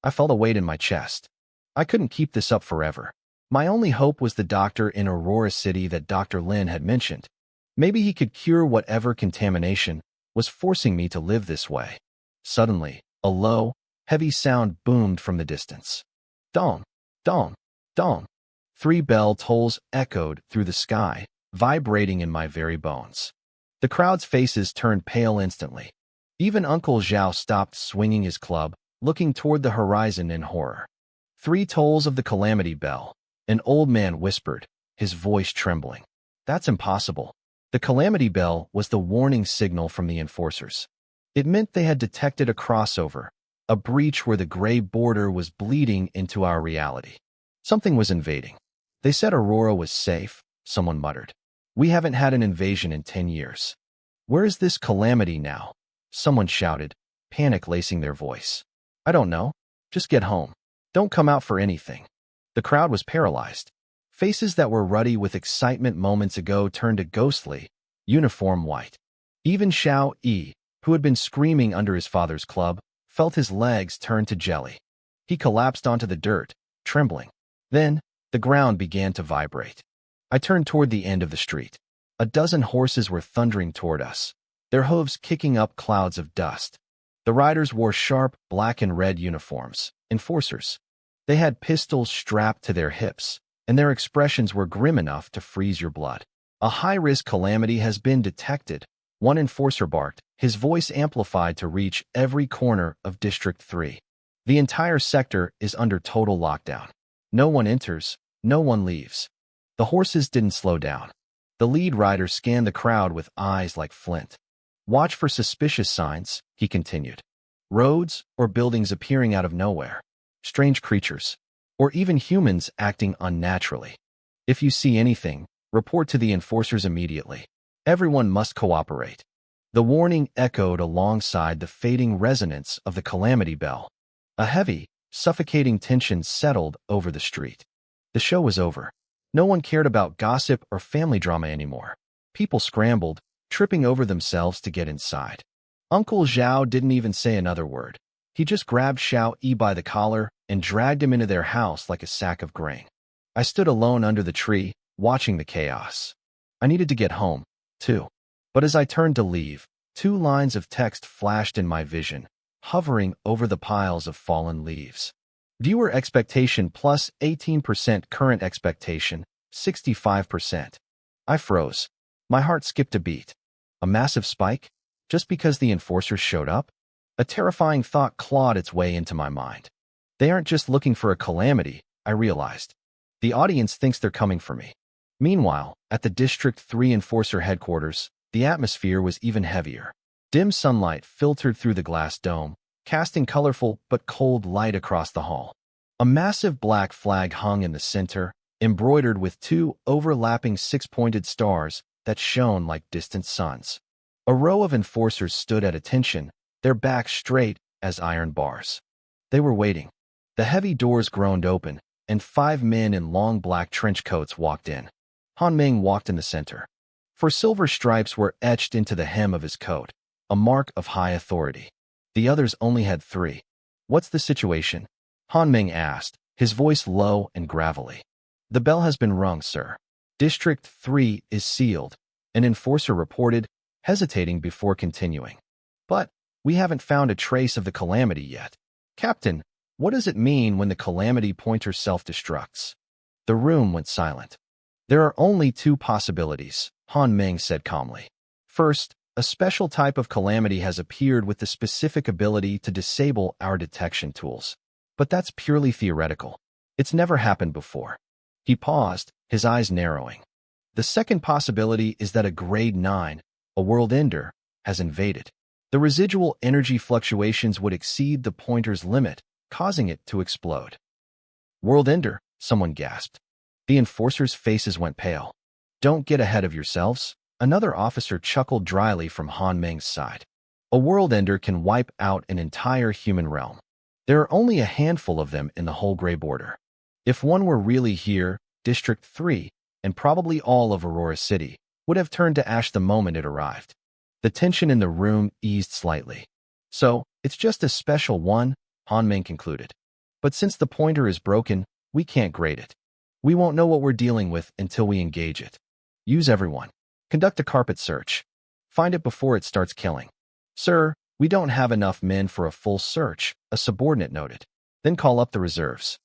I felt a weight in my chest. I couldn't keep this up forever. My only hope was the doctor in Aurora City that Dr. Lin had mentioned. Maybe he could cure whatever contamination was forcing me to live this way. Suddenly, a low, heavy sound boomed from the distance. Dong, dong, dong. 3 bell tolls echoed through the sky, vibrating in my very bones. The crowd's faces turned pale instantly. Even Uncle Zhao stopped swinging his club, looking toward the horizon in horror. 3 tolls of the calamity bell, an old man whispered, his voice trembling. That's impossible. The calamity bell was the warning signal from the enforcers. It meant they had detected a crossover, a breach where the gray border was bleeding into our reality. Something was invading. They said Aurora was safe, someone muttered. We haven't had an invasion in 10 years. Where is this calamity now? Someone shouted, panic lacing their voice. I don't know. Just get home. Don't come out for anything. The crowd was paralyzed. Faces that were ruddy with excitement moments ago turned to ghostly, uniform white. Even Xiao Yi, who had been screaming under his father's club, felt his legs turn to jelly. He collapsed onto the dirt, trembling. Then, the ground began to vibrate. I turned toward the end of the street. A dozen horses were thundering toward us, their hooves kicking up clouds of dust. The riders wore sharp black and red uniforms, enforcers. They had pistols strapped to their hips, and their expressions were grim enough to freeze your blood. A high-risk calamity has been detected, one enforcer barked, his voice amplified to reach every corner of District 3. The entire sector is under total lockdown. No one enters, no one leaves. The horses didn't slow down. The lead rider scanned the crowd with eyes like flint. Watch for suspicious signs, he continued. Roads or buildings appearing out of nowhere. Strange creatures. Or even humans acting unnaturally. If you see anything, report to the enforcers immediately. Everyone must cooperate. The warning echoed alongside the fading resonance of the calamity bell. A heavy, suffocating tension settled over the street. The show was over. No one cared about gossip or family drama anymore. People scrambled, tripping over themselves to get inside. Uncle Zhao didn't even say another word. He just grabbed Xiao Yi by the collar and dragged him into their house like a sack of grain. I stood alone under the tree, watching the chaos. I needed to get home, too. But as I turned to leave, 2 lines of text flashed in my vision, hovering over the piles of fallen leaves. Viewer expectation plus 18%, current expectation 65%. I froze. My heart skipped a beat. A massive spike? Just because the enforcers showed up? A terrifying thought clawed its way into my mind. They aren't just looking for a calamity, I realized. The audience thinks they're coming for me. Meanwhile, at the District 3 Enforcer headquarters, the atmosphere was even heavier. Dim sunlight filtered through the glass dome, casting colorful but cold light across the hall. A massive black flag hung in the center, embroidered with 2 overlapping 6-pointed stars that shone like distant suns. A row of enforcers stood at attention, their backs straight as iron bars. They were waiting. The heavy doors groaned open, and 5 men in long black trench coats walked in. Han Ming walked in the center. For silver stripes were etched into the hem of his coat, a mark of high authority. The others only had 3. What's the situation? Han Ming asked, his voice low and gravelly. The bell has been rung, sir. District 3 is sealed, an enforcer reported, hesitating before continuing. But we haven't found a trace of the calamity yet. Captain, what does it mean when the calamity pointer self-destructs? The room went silent. There are only 2 possibilities, Han Ming said calmly. First, a special type of calamity has appeared with the specific ability to disable our detection tools. But that's purely theoretical. It's never happened before. He paused, his eyes narrowing. The second possibility is that a grade 9, a world ender, has invaded. The residual energy fluctuations would exceed the pointer's limit, causing it to explode. World ender, someone gasped. The enforcers' faces went pale. Don't get ahead of yourselves, another officer chuckled dryly from Han Ming's side. A world ender can wipe out an entire human realm. There are only a handful of them in the whole gray border. If one were really here, District 3, and probably all of Aurora City, would have turned to ash the moment it arrived. The tension in the room eased slightly. So, it's just a special one, Han Ming concluded. But since the pointer is broken, we can't grade it. We won't know what we're dealing with until we engage it. Use everyone. Conduct a carpet search. Find it before it starts killing. Sir, we don't have enough men for a full search, a subordinate noted. Then call up the reserves.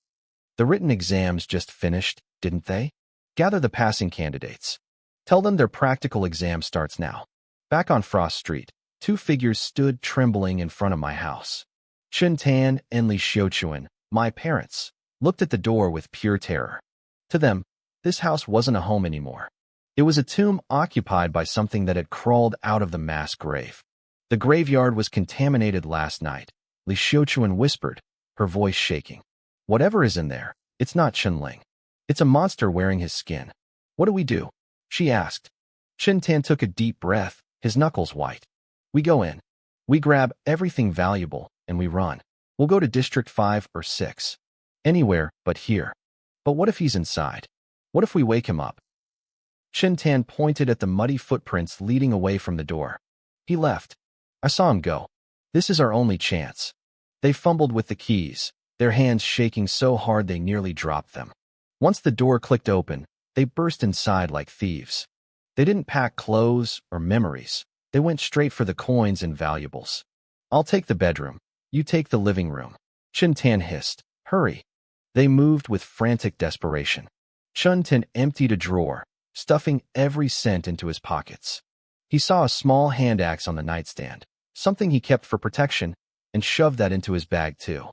The written exams just finished, didn't they? Gather the passing candidates. Tell them their practical exam starts now. Back on Frost Street, two figures stood trembling in front of my house. Chun Tan and Li Xiuchuan, my parents, looked at the door with pure terror. To them, this house wasn't a home anymore. It was a tomb occupied by something that had crawled out of the mass grave. The graveyard was contaminated last night, Li Xiuchuan whispered, her voice shaking. Whatever is in there, it's not Chunling. It's a monster wearing his skin. What do we do? She asked. Chun Tan took a deep breath, his knuckles white. We go in. We grab everything valuable, and we run. We'll go to District 5 or 6. Anywhere but here. But what if he's inside? What if we wake him up? Chun Tan pointed at the muddy footprints leading away from the door. He left. I saw him go. This is our only chance. They fumbled with the keys, their hands shaking so hard they nearly dropped them. Once the door clicked open, they burst inside like thieves. They didn't pack clothes or memories. They went straight for the coins and valuables. I'll take the bedroom. You take the living room. Chun Tan hissed. Hurry. They moved with frantic desperation. Chun Tan emptied a drawer, stuffing every cent into his pockets. He saw a small hand axe on the nightstand, something he kept for protection, and shoved that into his bag too.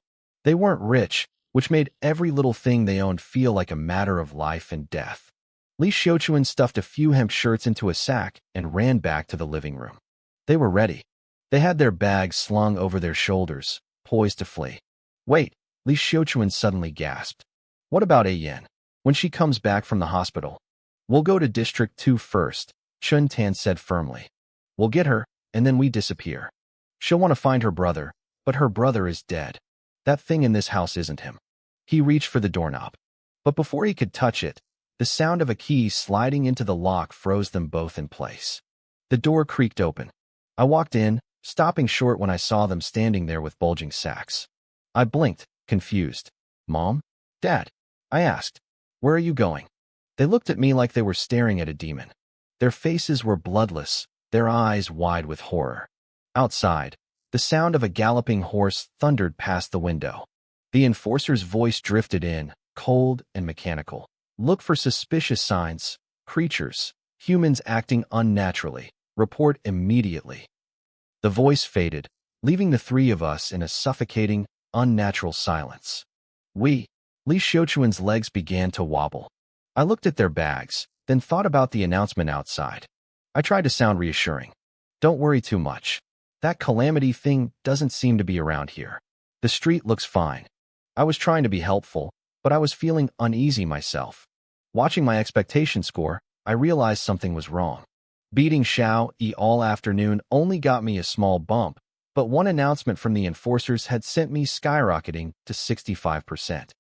They weren't rich, which made every little thing they owned feel like a matter of life and death. Li Xiuchuan stuffed a few hemp shirts into a sack and ran back to the living room. They were ready. They had their bags slung over their shoulders, poised to flee. Wait, Li Xiuchuan suddenly gasped. What about Yen? When she comes back from the hospital? We'll go to District 2 first, Chun Tan said firmly. We'll get her, and then we disappear. She'll want to find her brother, but her brother is dead. That thing in this house isn't him. He reached for the doorknob. But before he could touch it, the sound of a key sliding into the lock froze them both in place. The door creaked open. I walked in, stopping short when I saw them standing there with bulging sacks. I blinked, confused. Mom? Dad? I asked. Where are you going? They looked at me like they were staring at a demon. Their faces were bloodless, their eyes wide with horror. Outside, the sound of a galloping horse thundered past the window. The enforcer's voice drifted in, cold and mechanical. Look for suspicious signs, creatures, humans acting unnaturally. Report immediately. The voice faded, leaving the three of us in a suffocating, unnatural silence. Li Xiuchuan's legs began to wobble. I looked at their bags, then thought about the announcement outside. I tried to sound reassuring. Don't worry too much. That calamity thing doesn't seem to be around here. The street looks fine. I was trying to be helpful, but I was feeling uneasy myself. Watching my expectation score, I realized something was wrong. Beating Xiao Yi all afternoon only got me a small bump, but one announcement from the enforcers had sent me skyrocketing to 65%.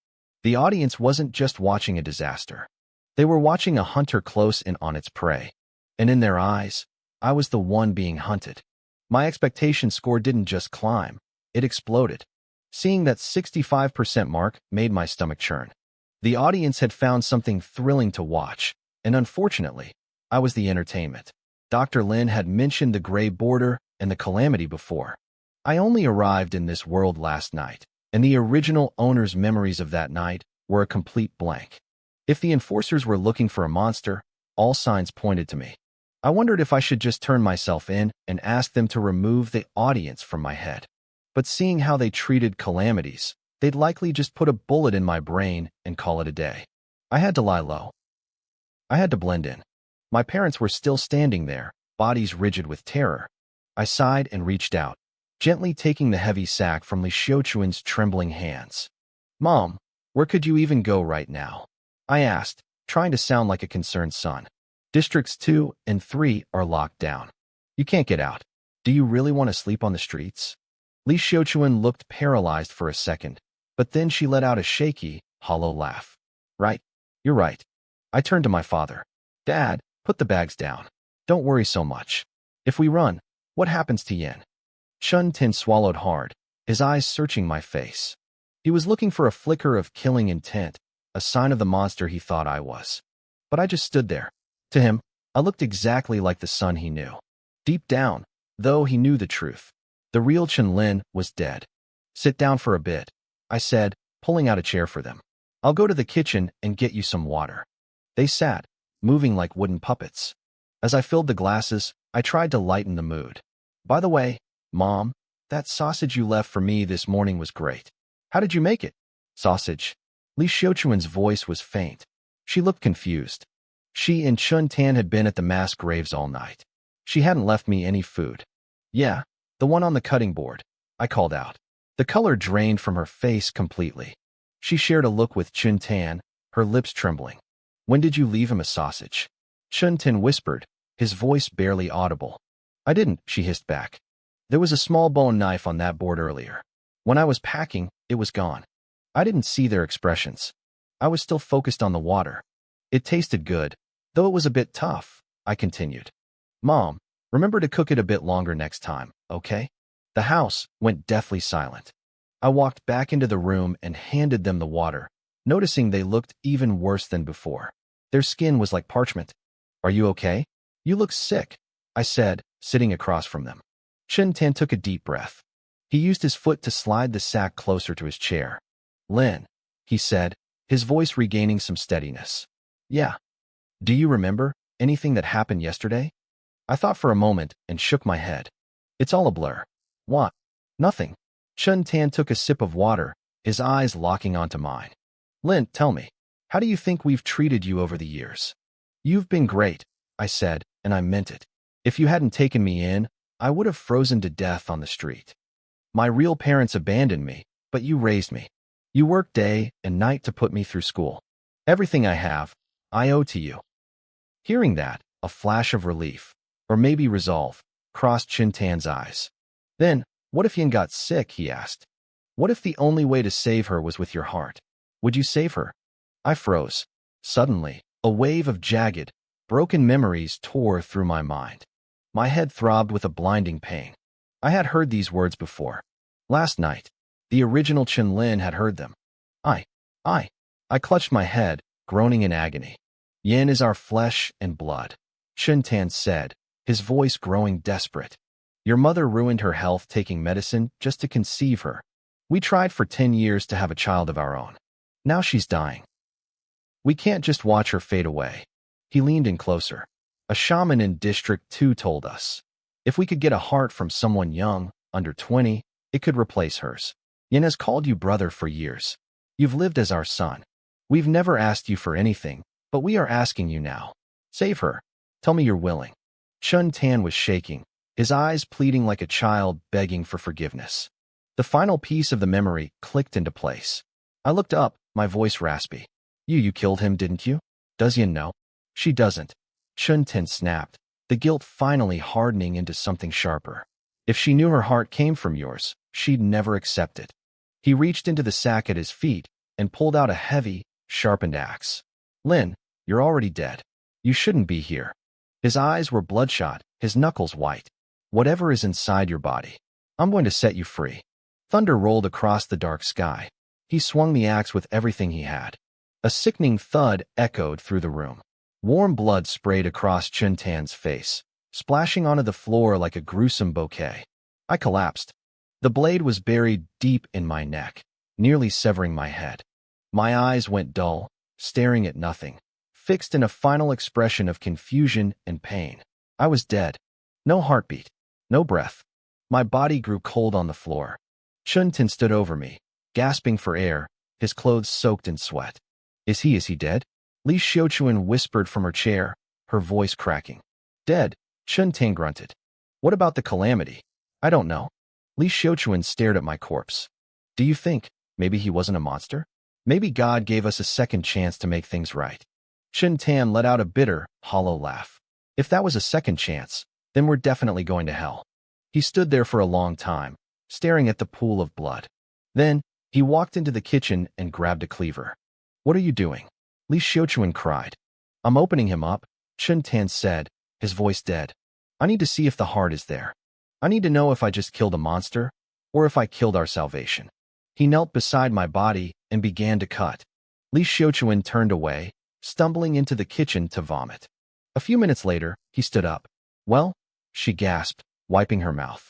The audience wasn't just watching a disaster. They were watching a hunter close in on its prey. And in their eyes, I was the one being hunted. My expectation score didn't just climb, it exploded. Seeing that 65% mark made my stomach churn. The audience had found something thrilling to watch, and unfortunately, I was the entertainment. Dr. Lin had mentioned the gray border and the calamity before. I only arrived in this world last night, and the original owner's memories of that night were a complete blank. If the enforcers were looking for a monster, all signs pointed to me. I wondered if I should just turn myself in and ask them to remove the audience from my head. But seeing how they treated calamities, they'd likely just put a bullet in my brain and call it a day. I had to lie low. I had to blend in. My parents were still standing there, bodies rigid with terror. I sighed and reached out, gently taking the heavy sack from Li Xiuchuan's trembling hands. Mom, where could you even go right now? I asked, trying to sound like a concerned son. Districts 2 and 3 are locked down. You can't get out. Do you really want to sleep on the streets? Li Xiuchuan looked paralyzed for a second, but then she let out a shaky, hollow laugh. Right, you're right. I turned to my father. Dad, put the bags down. Don't worry so much. If we run, what happens to Yen? Chun Tan swallowed hard, his eyes searching my face. He was looking for a flicker of killing intent, a sign of the monster he thought I was. But I just stood there. To him, I looked exactly like the son he knew. Deep down, though he knew the truth, the real Chun Lin was dead. Sit down for a bit, I said, pulling out a chair for them. I'll go to the kitchen and get you some water. They sat, moving like wooden puppets. As I filled the glasses, I tried to lighten the mood. By the way, Mom, that sausage you left for me this morning was great. How did you make it? Sausage. Li Xiuquan's voice was faint. She looked confused. She and Chun Tan had been at the mass graves all night. She hadn't left me any food. Yeah, the one on the cutting board, I called out. The color drained from her face completely. She shared a look with Chun Tan, her lips trembling. When did you leave him a sausage? Chun Tan whispered, his voice barely audible. I didn't, she hissed back. There was a small bone knife on that board earlier. When I was packing, it was gone. I didn't see their expressions. I was still focused on the water. It tasted good, though it was a bit tough, I continued. Mom, remember to cook it a bit longer next time, okay? The house went deathly silent. I walked back into the room and handed them the water, noticing they looked even worse than before. Their skin was like parchment. Are you okay? You look sick, I said, sitting across from them. Chun Tan took a deep breath. He used his foot to slide the sack closer to his chair. Lin, he said, his voice regaining some steadiness. Yeah. Do you remember anything that happened yesterday? I thought for a moment and shook my head. It's all a blur. What? Nothing. Chun Tan took a sip of water, his eyes locking onto mine. Lin, tell me, how do you think we've treated you over the years? You've been great, I said, and I meant it. If you hadn't taken me in, I would have frozen to death on the street. My real parents abandoned me, but you raised me. You worked day and night to put me through school. Everything I have, I owe to you. Hearing that, a flash of relief, or maybe resolve, crossed Chun Tan's eyes. Then, what if Yin got sick, he asked. What if the only way to save her was with your heart? Would you save her? I froze. Suddenly, a wave of jagged, broken memories tore through my mind. My head throbbed with a blinding pain. I had heard these words before. Last night, the original Chen Lin had heard them. I clutched my head, groaning in agony. Yin is our flesh and blood, Chun Tan said, his voice growing desperate. Your mother ruined her health taking medicine just to conceive her. We tried for 10 years to have a child of our own. Now she's dying. We can't just watch her fade away. He leaned in closer. A shaman in District 2 told us. If we could get a heart from someone young, under 20, it could replace hers. Yin has called you brother for years. You've lived as our son. We've never asked you for anything, but we are asking you now. Save her. Tell me you're willing. Chun Tan was shaking, his eyes pleading like a child begging for forgiveness. The final piece of the memory clicked into place. I looked up, my voice raspy. You killed him, didn't you? Does Yin know? She doesn't. Chun Tan snapped, the guilt finally hardening into something sharper. If she knew her heart came from yours, she'd never accept it. He reached into the sack at his feet and pulled out a heavy, sharpened axe. Lin, you're already dead. You shouldn't be here. His eyes were bloodshot, his knuckles white. Whatever is inside your body, I'm going to set you free. Thunder rolled across the dark sky. He swung the axe with everything he had. A sickening thud echoed through the room. Warm blood sprayed across Chun Tan's face, splashing onto the floor like a gruesome bouquet. I collapsed. The blade was buried deep in my neck, nearly severing my head. My eyes went dull, staring at nothing, fixed in a final expression of confusion and pain. I was dead. No heartbeat. No breath. My body grew cold on the floor. Chun Tan stood over me, gasping for air, his clothes soaked in sweat. Is he dead? Li Xiuquan whispered from her chair, her voice cracking. Dead, Chun Tan grunted. What about the calamity? I don't know. Li Xiuquan stared at my corpse. Do you think maybe he wasn't a monster? Maybe God gave us a second chance to make things right. Chun Tan let out a bitter, hollow laugh. If that was a second chance, then we're definitely going to hell. He stood there for a long time, staring at the pool of blood. Then, he walked into the kitchen and grabbed a cleaver. What are you doing? Li Xiuquan cried. I'm opening him up, Chun Tan said, his voice dead. I need to see if the heart is there. I need to know if I just killed a monster, or if I killed our salvation. He knelt beside my body and began to cut. Li Xiuquan turned away, stumbling into the kitchen to vomit. A few minutes later, he stood up. Well, she gasped, wiping her mouth.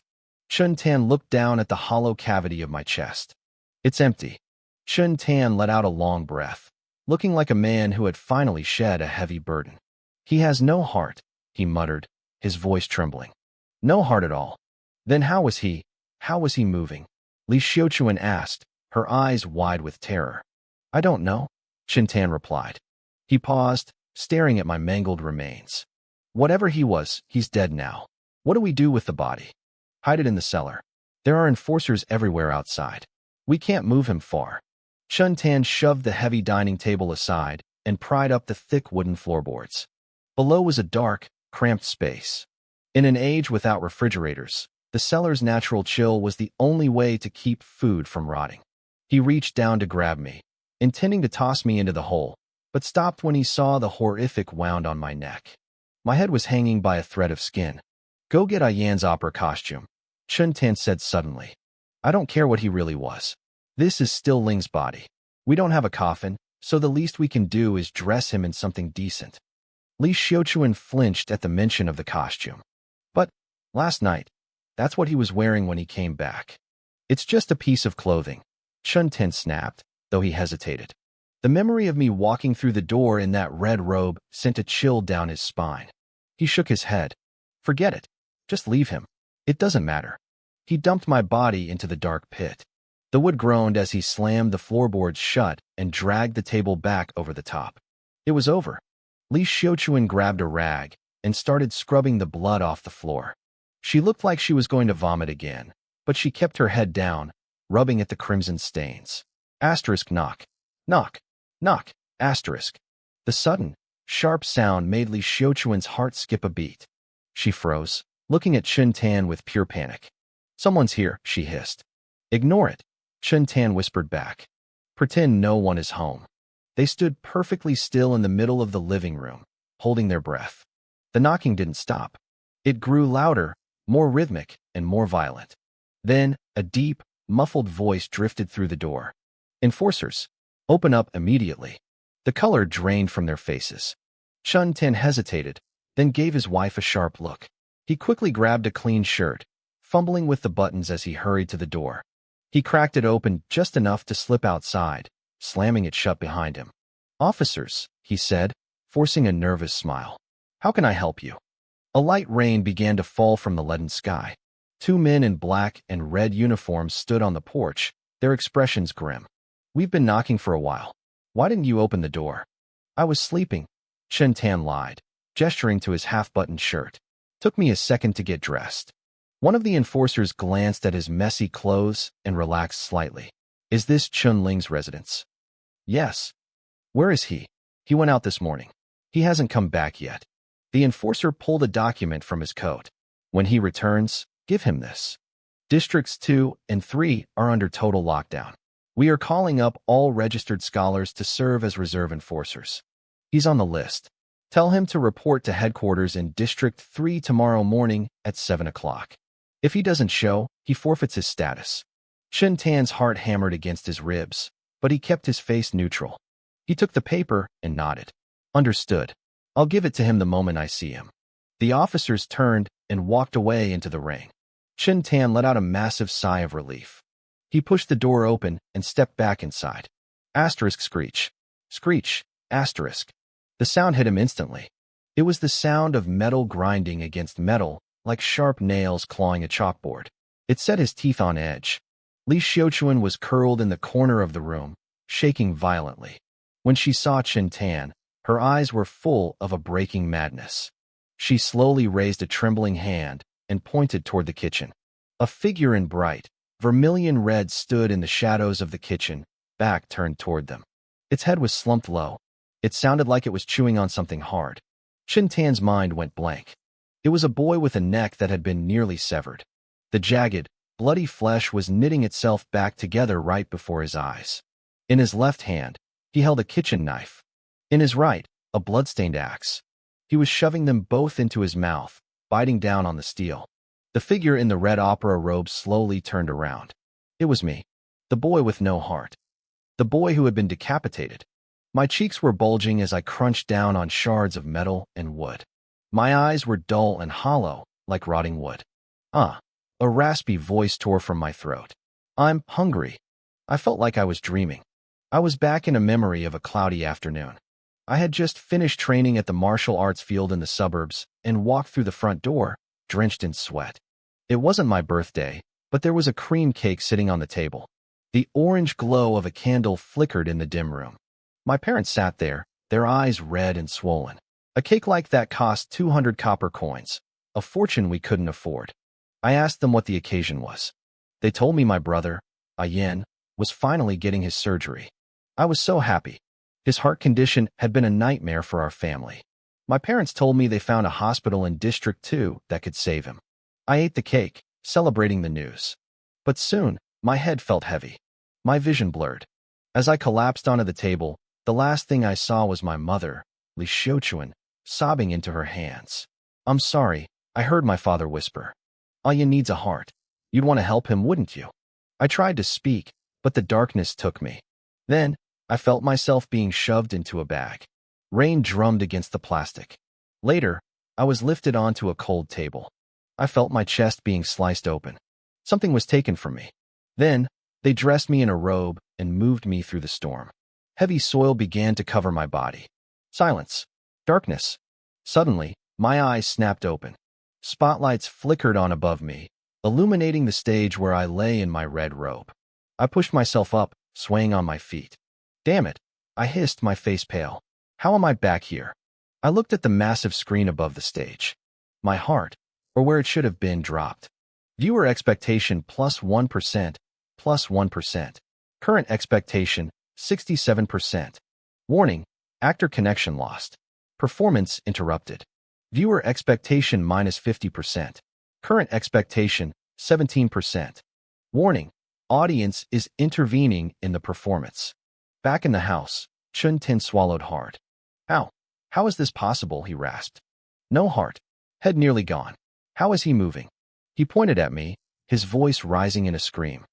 Chun Tan looked down at the hollow cavity of my chest. It's empty. Chun Tan let out a long breath, looking like a man who had finally shed a heavy burden. He has no heart, he muttered, his voice trembling. No heart at all. Then how was he moving? Li Xiuquan asked, her eyes wide with terror. I don't know, Chintan replied. He paused, staring at my mangled remains. Whatever he was, he's dead now. What do we do with the body? Hide it in the cellar. There are enforcers everywhere outside. We can't move him far. Chintan shoved the heavy dining table aside and pried up the thick wooden floorboards. Below was a dark, cramped space. In an age without refrigerators, the cellar's natural chill was the only way to keep food from rotting. He reached down to grab me, intending to toss me into the hole, but stopped when he saw the horrific wound on my neck. My head was hanging by a thread of skin. Go get Ayan's opera costume, Chintan said suddenly. I don't care what he really was. This is still Ling's body. We don't have a coffin, so the least we can do is dress him in something decent. Li Xiuquan flinched at the mention of the costume. But, last night, that's what he was wearing when he came back. It's just a piece of clothing, Chintan snapped, though he hesitated. The memory of me walking through the door in that red robe sent a chill down his spine. He shook his head. Forget it. Just leave him. It doesn't matter. He dumped my body into the dark pit. The wood groaned as he slammed the floorboards shut and dragged the table back over the top. It was over. Li Xiuquan grabbed a rag and started scrubbing the blood off the floor. She looked like she was going to vomit again, but she kept her head down, rubbing at the crimson stains. Asterisk knock. Knock. Knock. Asterisk. The sudden, sharp sound made Li Xiuquan's heart skip a beat. She froze, looking at Chintan with pure panic. Someone's here, she hissed. Ignore it, Chintan whispered back. Pretend no one is home. They stood perfectly still in the middle of the living room, holding their breath. The knocking didn't stop. It grew louder, more rhythmic, and more violent. Then, a deep, muffled voice drifted through the door. Enforcers, open up immediately. The color drained from their faces. Chintan hesitated, then gave his wife a sharp look. He quickly grabbed a clean shirt, fumbling with the buttons as he hurried to the door. He cracked it open just enough to slip outside, slamming it shut behind him. Officers, he said, forcing a nervous smile. How can I help you? A light rain began to fall from the leaden sky. Two men in black and red uniforms stood on the porch, their expressions grim. We've been knocking for a while. Why didn't you open the door? I was sleeping, Chintan lied, gesturing to his half-buttoned shirt. Took me a second to get dressed. One of the enforcers glanced at his messy clothes and relaxed slightly. Is this Chun Ling's residence? Yes. Where is he? He went out this morning. He hasn't come back yet. The enforcer pulled a document from his coat. When he returns, give him this. Districts 2 and 3 are under total lockdown. We are calling up all registered scholars to serve as reserve enforcers. He's on the list. Tell him to report to headquarters in District 3 tomorrow morning at 7 o'clock. If he doesn't show, he forfeits his status. Chintan's heart hammered against his ribs, but he kept his face neutral. He took the paper and nodded. Understood. I'll give it to him the moment I see him. The officers turned and walked away into the rain. Chintan let out a massive sigh of relief. He pushed the door open and stepped back inside. Asterisk screech. Screech. Asterisk. The sound hit him instantly. It was the sound of metal grinding against metal, like sharp nails clawing a chalkboard. It set his teeth on edge. Li Xiuquan was curled in the corner of the room, shaking violently. When she saw Chintan, her eyes were full of a breaking madness. She slowly raised a trembling hand and pointed toward the kitchen. A figure in bright, vermilion red stood in the shadows of the kitchen, back turned toward them. Its head was slumped low. It sounded like it was chewing on something hard. Chintan's mind went blank. It was a boy with a neck that had been nearly severed. The jagged, bloody flesh was knitting itself back together right before his eyes. In his left hand, he held a kitchen knife. In his right, a blood-stained axe. He was shoving them both into his mouth, biting down on the steel. The figure in the red opera robe slowly turned around. It was me, the boy with no heart. The boy who had been decapitated. My cheeks were bulging as I crunched down on shards of metal and wood. My eyes were dull and hollow, like rotting wood. A raspy voice tore from my throat. I'm hungry. I felt like I was dreaming. I was back in a memory of a cloudy afternoon. I had just finished training at the martial arts field in the suburbs, and walked through the front door, drenched in sweat. It wasn't my birthday, but there was a cream cake sitting on the table. The orange glow of a candle flickered in the dim room. My parents sat there, their eyes red and swollen. A cake like that cost 200 copper coins, a fortune we couldn't afford. I asked them what the occasion was. They told me my brother, Ayen, was finally getting his surgery. I was so happy. His heart condition had been a nightmare for our family. My parents told me they found a hospital in District 2 that could save him. I ate the cake, celebrating the news. But soon, my head felt heavy. My vision blurred. As I collapsed onto the table, the last thing I saw was my mother, Li Xiuquan, sobbing into her hands. "I'm sorry," I heard my father whisper. "Ayan needs a heart. You'd want to help him, wouldn't you?" I tried to speak, but the darkness took me. Then, I felt myself being shoved into a bag. Rain drummed against the plastic. Later, I was lifted onto a cold table. I felt my chest being sliced open. Something was taken from me. Then, they dressed me in a robe and moved me through the storm. Heavy soil began to cover my body. Silence. Darkness. Suddenly, my eyes snapped open. Spotlights flickered on above me, illuminating the stage where I lay in my red robe. I pushed myself up, swaying on my feet. "Damn it," I hissed, my face pale. "How am I back here?" I looked at the massive screen above the stage. My heart, or where it should have been, dropped. Viewer expectation plus 1%, plus 1%. Current expectation, 67%. Warning, actor connection lost. Performance interrupted. Viewer expectation minus 50%. Current expectation, 17%. Warning, audience is intervening in the performance. Back in the house, Chun Tin swallowed hard. How? How is this possible?" he rasped. "No heart. Head nearly gone. How is he moving?" He pointed at me, his voice rising in a scream.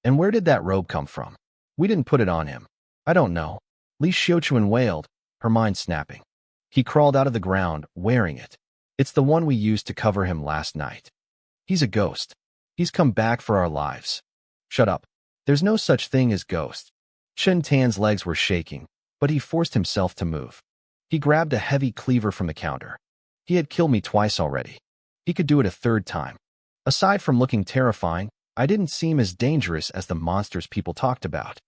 "And where did that robe come from? We didn't put it on him." "I don't know," Li Xiuquan wailed, her mind snapping. "He crawled out of the ground, wearing it. It's the one we used to cover him last night. He's a ghost. He's come back for our lives." "Shut up. There's no such thing as ghost." Chun Tan's legs were shaking, but he forced himself to move. He grabbed a heavy cleaver from the counter. He had killed me twice already. He could do it a third time. Aside from looking terrifying, I didn't seem as dangerous as the monsters people talked about.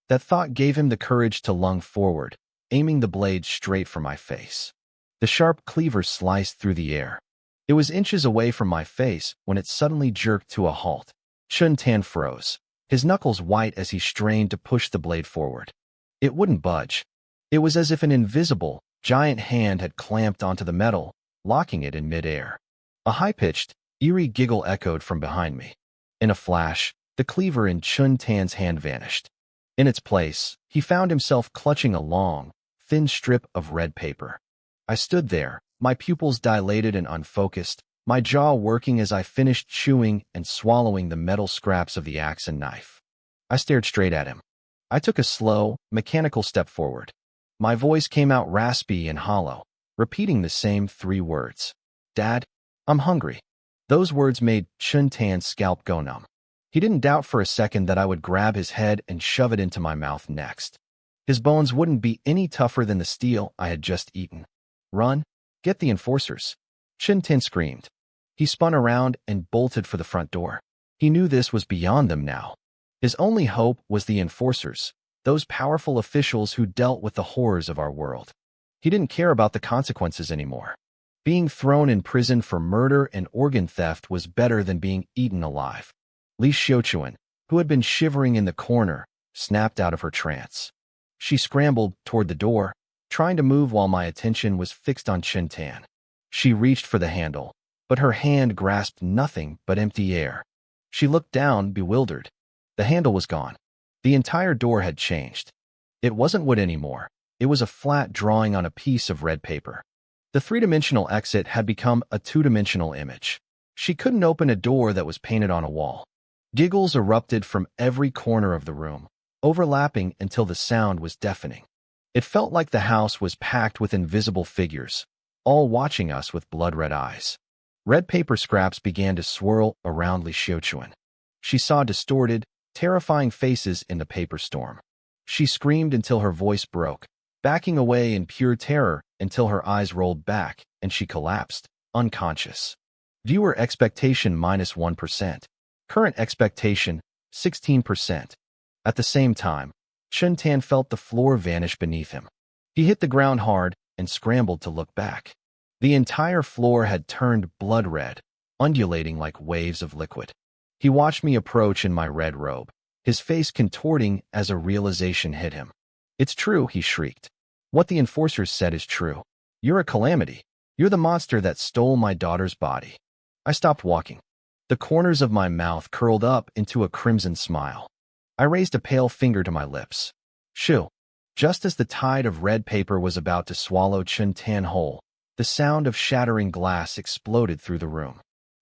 That thought gave him the courage to lunge forward, aiming the blade straight for my face. The sharp cleaver sliced through the air. It was inches away from my face when it suddenly jerked to a halt. Chun Tan froze, his knuckles white as he strained to push the blade forward. It wouldn't budge. It was as if an invisible, giant hand had clamped onto the metal, locking it in midair. A high-pitched, eerie giggle echoed from behind me. In a flash, the cleaver in Chun Tan's hand vanished. In its place, he found himself clutching a long, thin strip of red paper. I stood there, my pupils dilated and unfocused, my jaw working as I finished chewing and swallowing the metal scraps of the axe and knife. I stared straight at him. I took a slow, mechanical step forward. My voice came out raspy and hollow, repeating the same 3 words. "Dad, I'm hungry." Those words made Chun Tan's scalp go numb. He didn't doubt for a second that I would grab his head and shove it into my mouth next. His bones wouldn't be any tougher than the steel I had just eaten. "Run! Get the enforcers!" Chun Tan screamed. He spun around and bolted for the front door. He knew this was beyond them now. His only hope was the enforcers, those powerful officials who dealt with the horrors of our world. He didn't care about the consequences anymore. Being thrown in prison for murder and organ theft was better than being eaten alive. Li Xiuquan, who had been shivering in the corner, snapped out of her trance. She scrambled toward the door, trying to move while my attention was fixed on Chun Tan. She reached for the handle, but her hand grasped nothing but empty air. She looked down, bewildered. The handle was gone. The entire door had changed. It wasn't wood anymore. It was a flat drawing on a piece of red paper. The 3-dimensional exit had become a 2-dimensional image. She couldn't open a door that was painted on a wall. Giggles erupted from every corner of the room, overlapping until the sound was deafening. It felt like the house was packed with invisible figures, all watching us with blood-red eyes. Red paper scraps began to swirl around Li Xiuquan. She saw distorted, terrifying faces in the paper storm. She screamed until her voice broke, backing away in pure terror until her eyes rolled back and she collapsed, unconscious. Viewer expectation -1%. Current expectation 16%. At the same time, Chun-Tan felt the floor vanish beneath him. He hit the ground hard and scrambled to look back. The entire floor had turned blood red, undulating like waves of liquid. He watched me approach in my red robe, his face contorting as a realization hit him. "It's true," he shrieked. "What the enforcers said is true. You're a calamity. You're the monster that stole my daughter's body." I stopped walking. The corners of my mouth curled up into a crimson smile. I raised a pale finger to my lips. Shoo! Just as the tide of red paper was about to swallow Chun-Tan whole, the sound of shattering glass exploded through the room.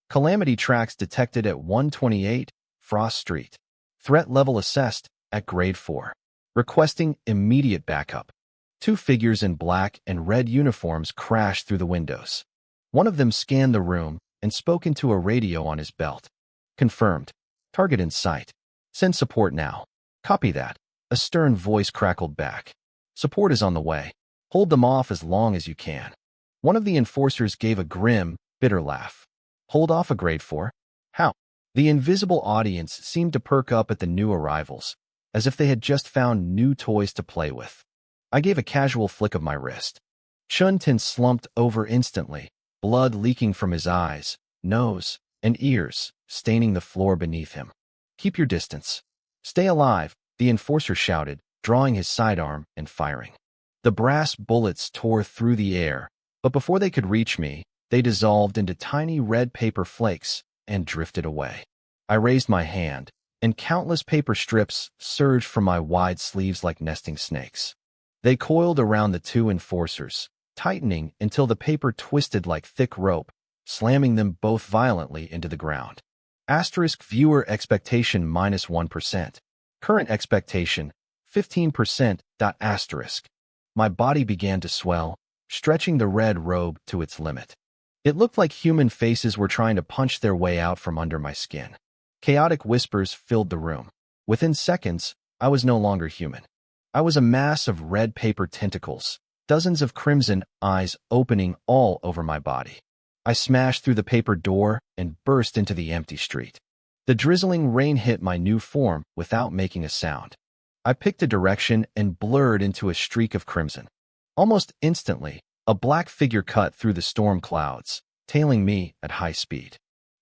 Calamity tracks detected at 128 Frost Street. Threat level assessed at grade 4. Requesting immediate backup. Two figures in black and red uniforms crashed through the windows. One of them scanned the room and spoke into a radio on his belt. "Confirmed. Target in sight. Send support now." "Copy that." A stern voice crackled back. "Support is on the way. Hold them off as long as you can." One of the enforcers gave a grim, bitter laugh. "Hold off a grade 4? How?" The invisible audience seemed to perk up at the new arrivals, as if they had just found new toys to play with. I gave a casual flick of my wrist. Chun-Tan slumped over instantly, blood leaking from his eyes, nose, and ears, staining the floor beneath him. "Keep your distance. Stay alive," the enforcer shouted, drawing his sidearm and firing. The brass bullets tore through the air, but before they could reach me, they dissolved into tiny red paper flakes and drifted away. I raised my hand, and countless paper strips surged from my wide sleeves like nesting snakes. They coiled around the two enforcers, tightening until the paper twisted like thick rope, slamming them both violently into the ground. Asterisk viewer expectation -1%. Current expectation 15%. Asterisk. My body began to swell, stretching the red robe to its limit. It looked like human faces were trying to punch their way out from under my skin. Chaotic whispers filled the room. Within seconds, I was no longer human. I was a mass of red paper tentacles, dozens of crimson eyes opening all over my body. I smashed through the paper door and burst into the empty street. The drizzling rain hit my new form without making a sound. I picked a direction and blurred into a streak of crimson. Almost instantly, a black figure cut through the storm clouds, tailing me at high speed.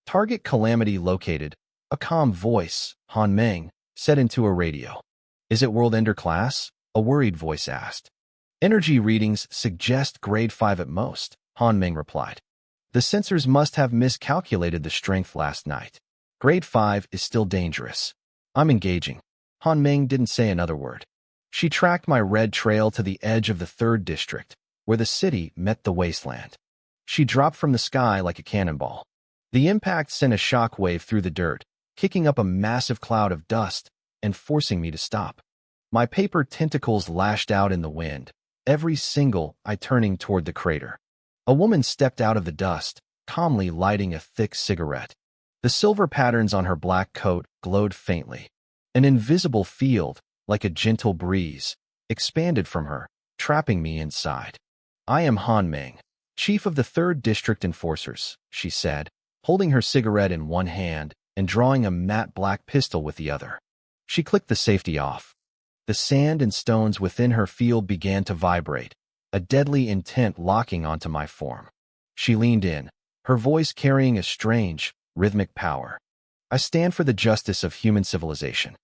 "Target calamity located," a calm voice, Han Meng, said into a radio. "Is it World Ender class?" a worried voice asked. "Energy readings suggest grade 5 at most," Han Meng replied. "The sensors must have miscalculated the strength last night. Grade 5 is still dangerous. I'm engaging." Han Meng didn't say another word. She tracked my red trail to the edge of the 3rd district, where the city met the wasteland. She dropped from the sky like a cannonball. The impact sent a shock wave through the dirt, kicking up a massive cloud of dust and forcing me to stop. My paper tentacles lashed out in the wind, every single eye turning toward the crater. A woman stepped out of the dust, calmly lighting a thick cigarette. The silver patterns on her black coat glowed faintly. An invisible field, like a gentle breeze, expanded from her, trapping me inside. "I am Han Meng, chief of the 3rd District Enforcers," she said, holding her cigarette in one hand and drawing a matte black pistol with the other. She clicked the safety off. The sand and stones within her field began to vibrate, a deadly intent locking onto my form. She leaned in, her voice carrying a strange, rhythmic power. "I stand for the justice of human civilization.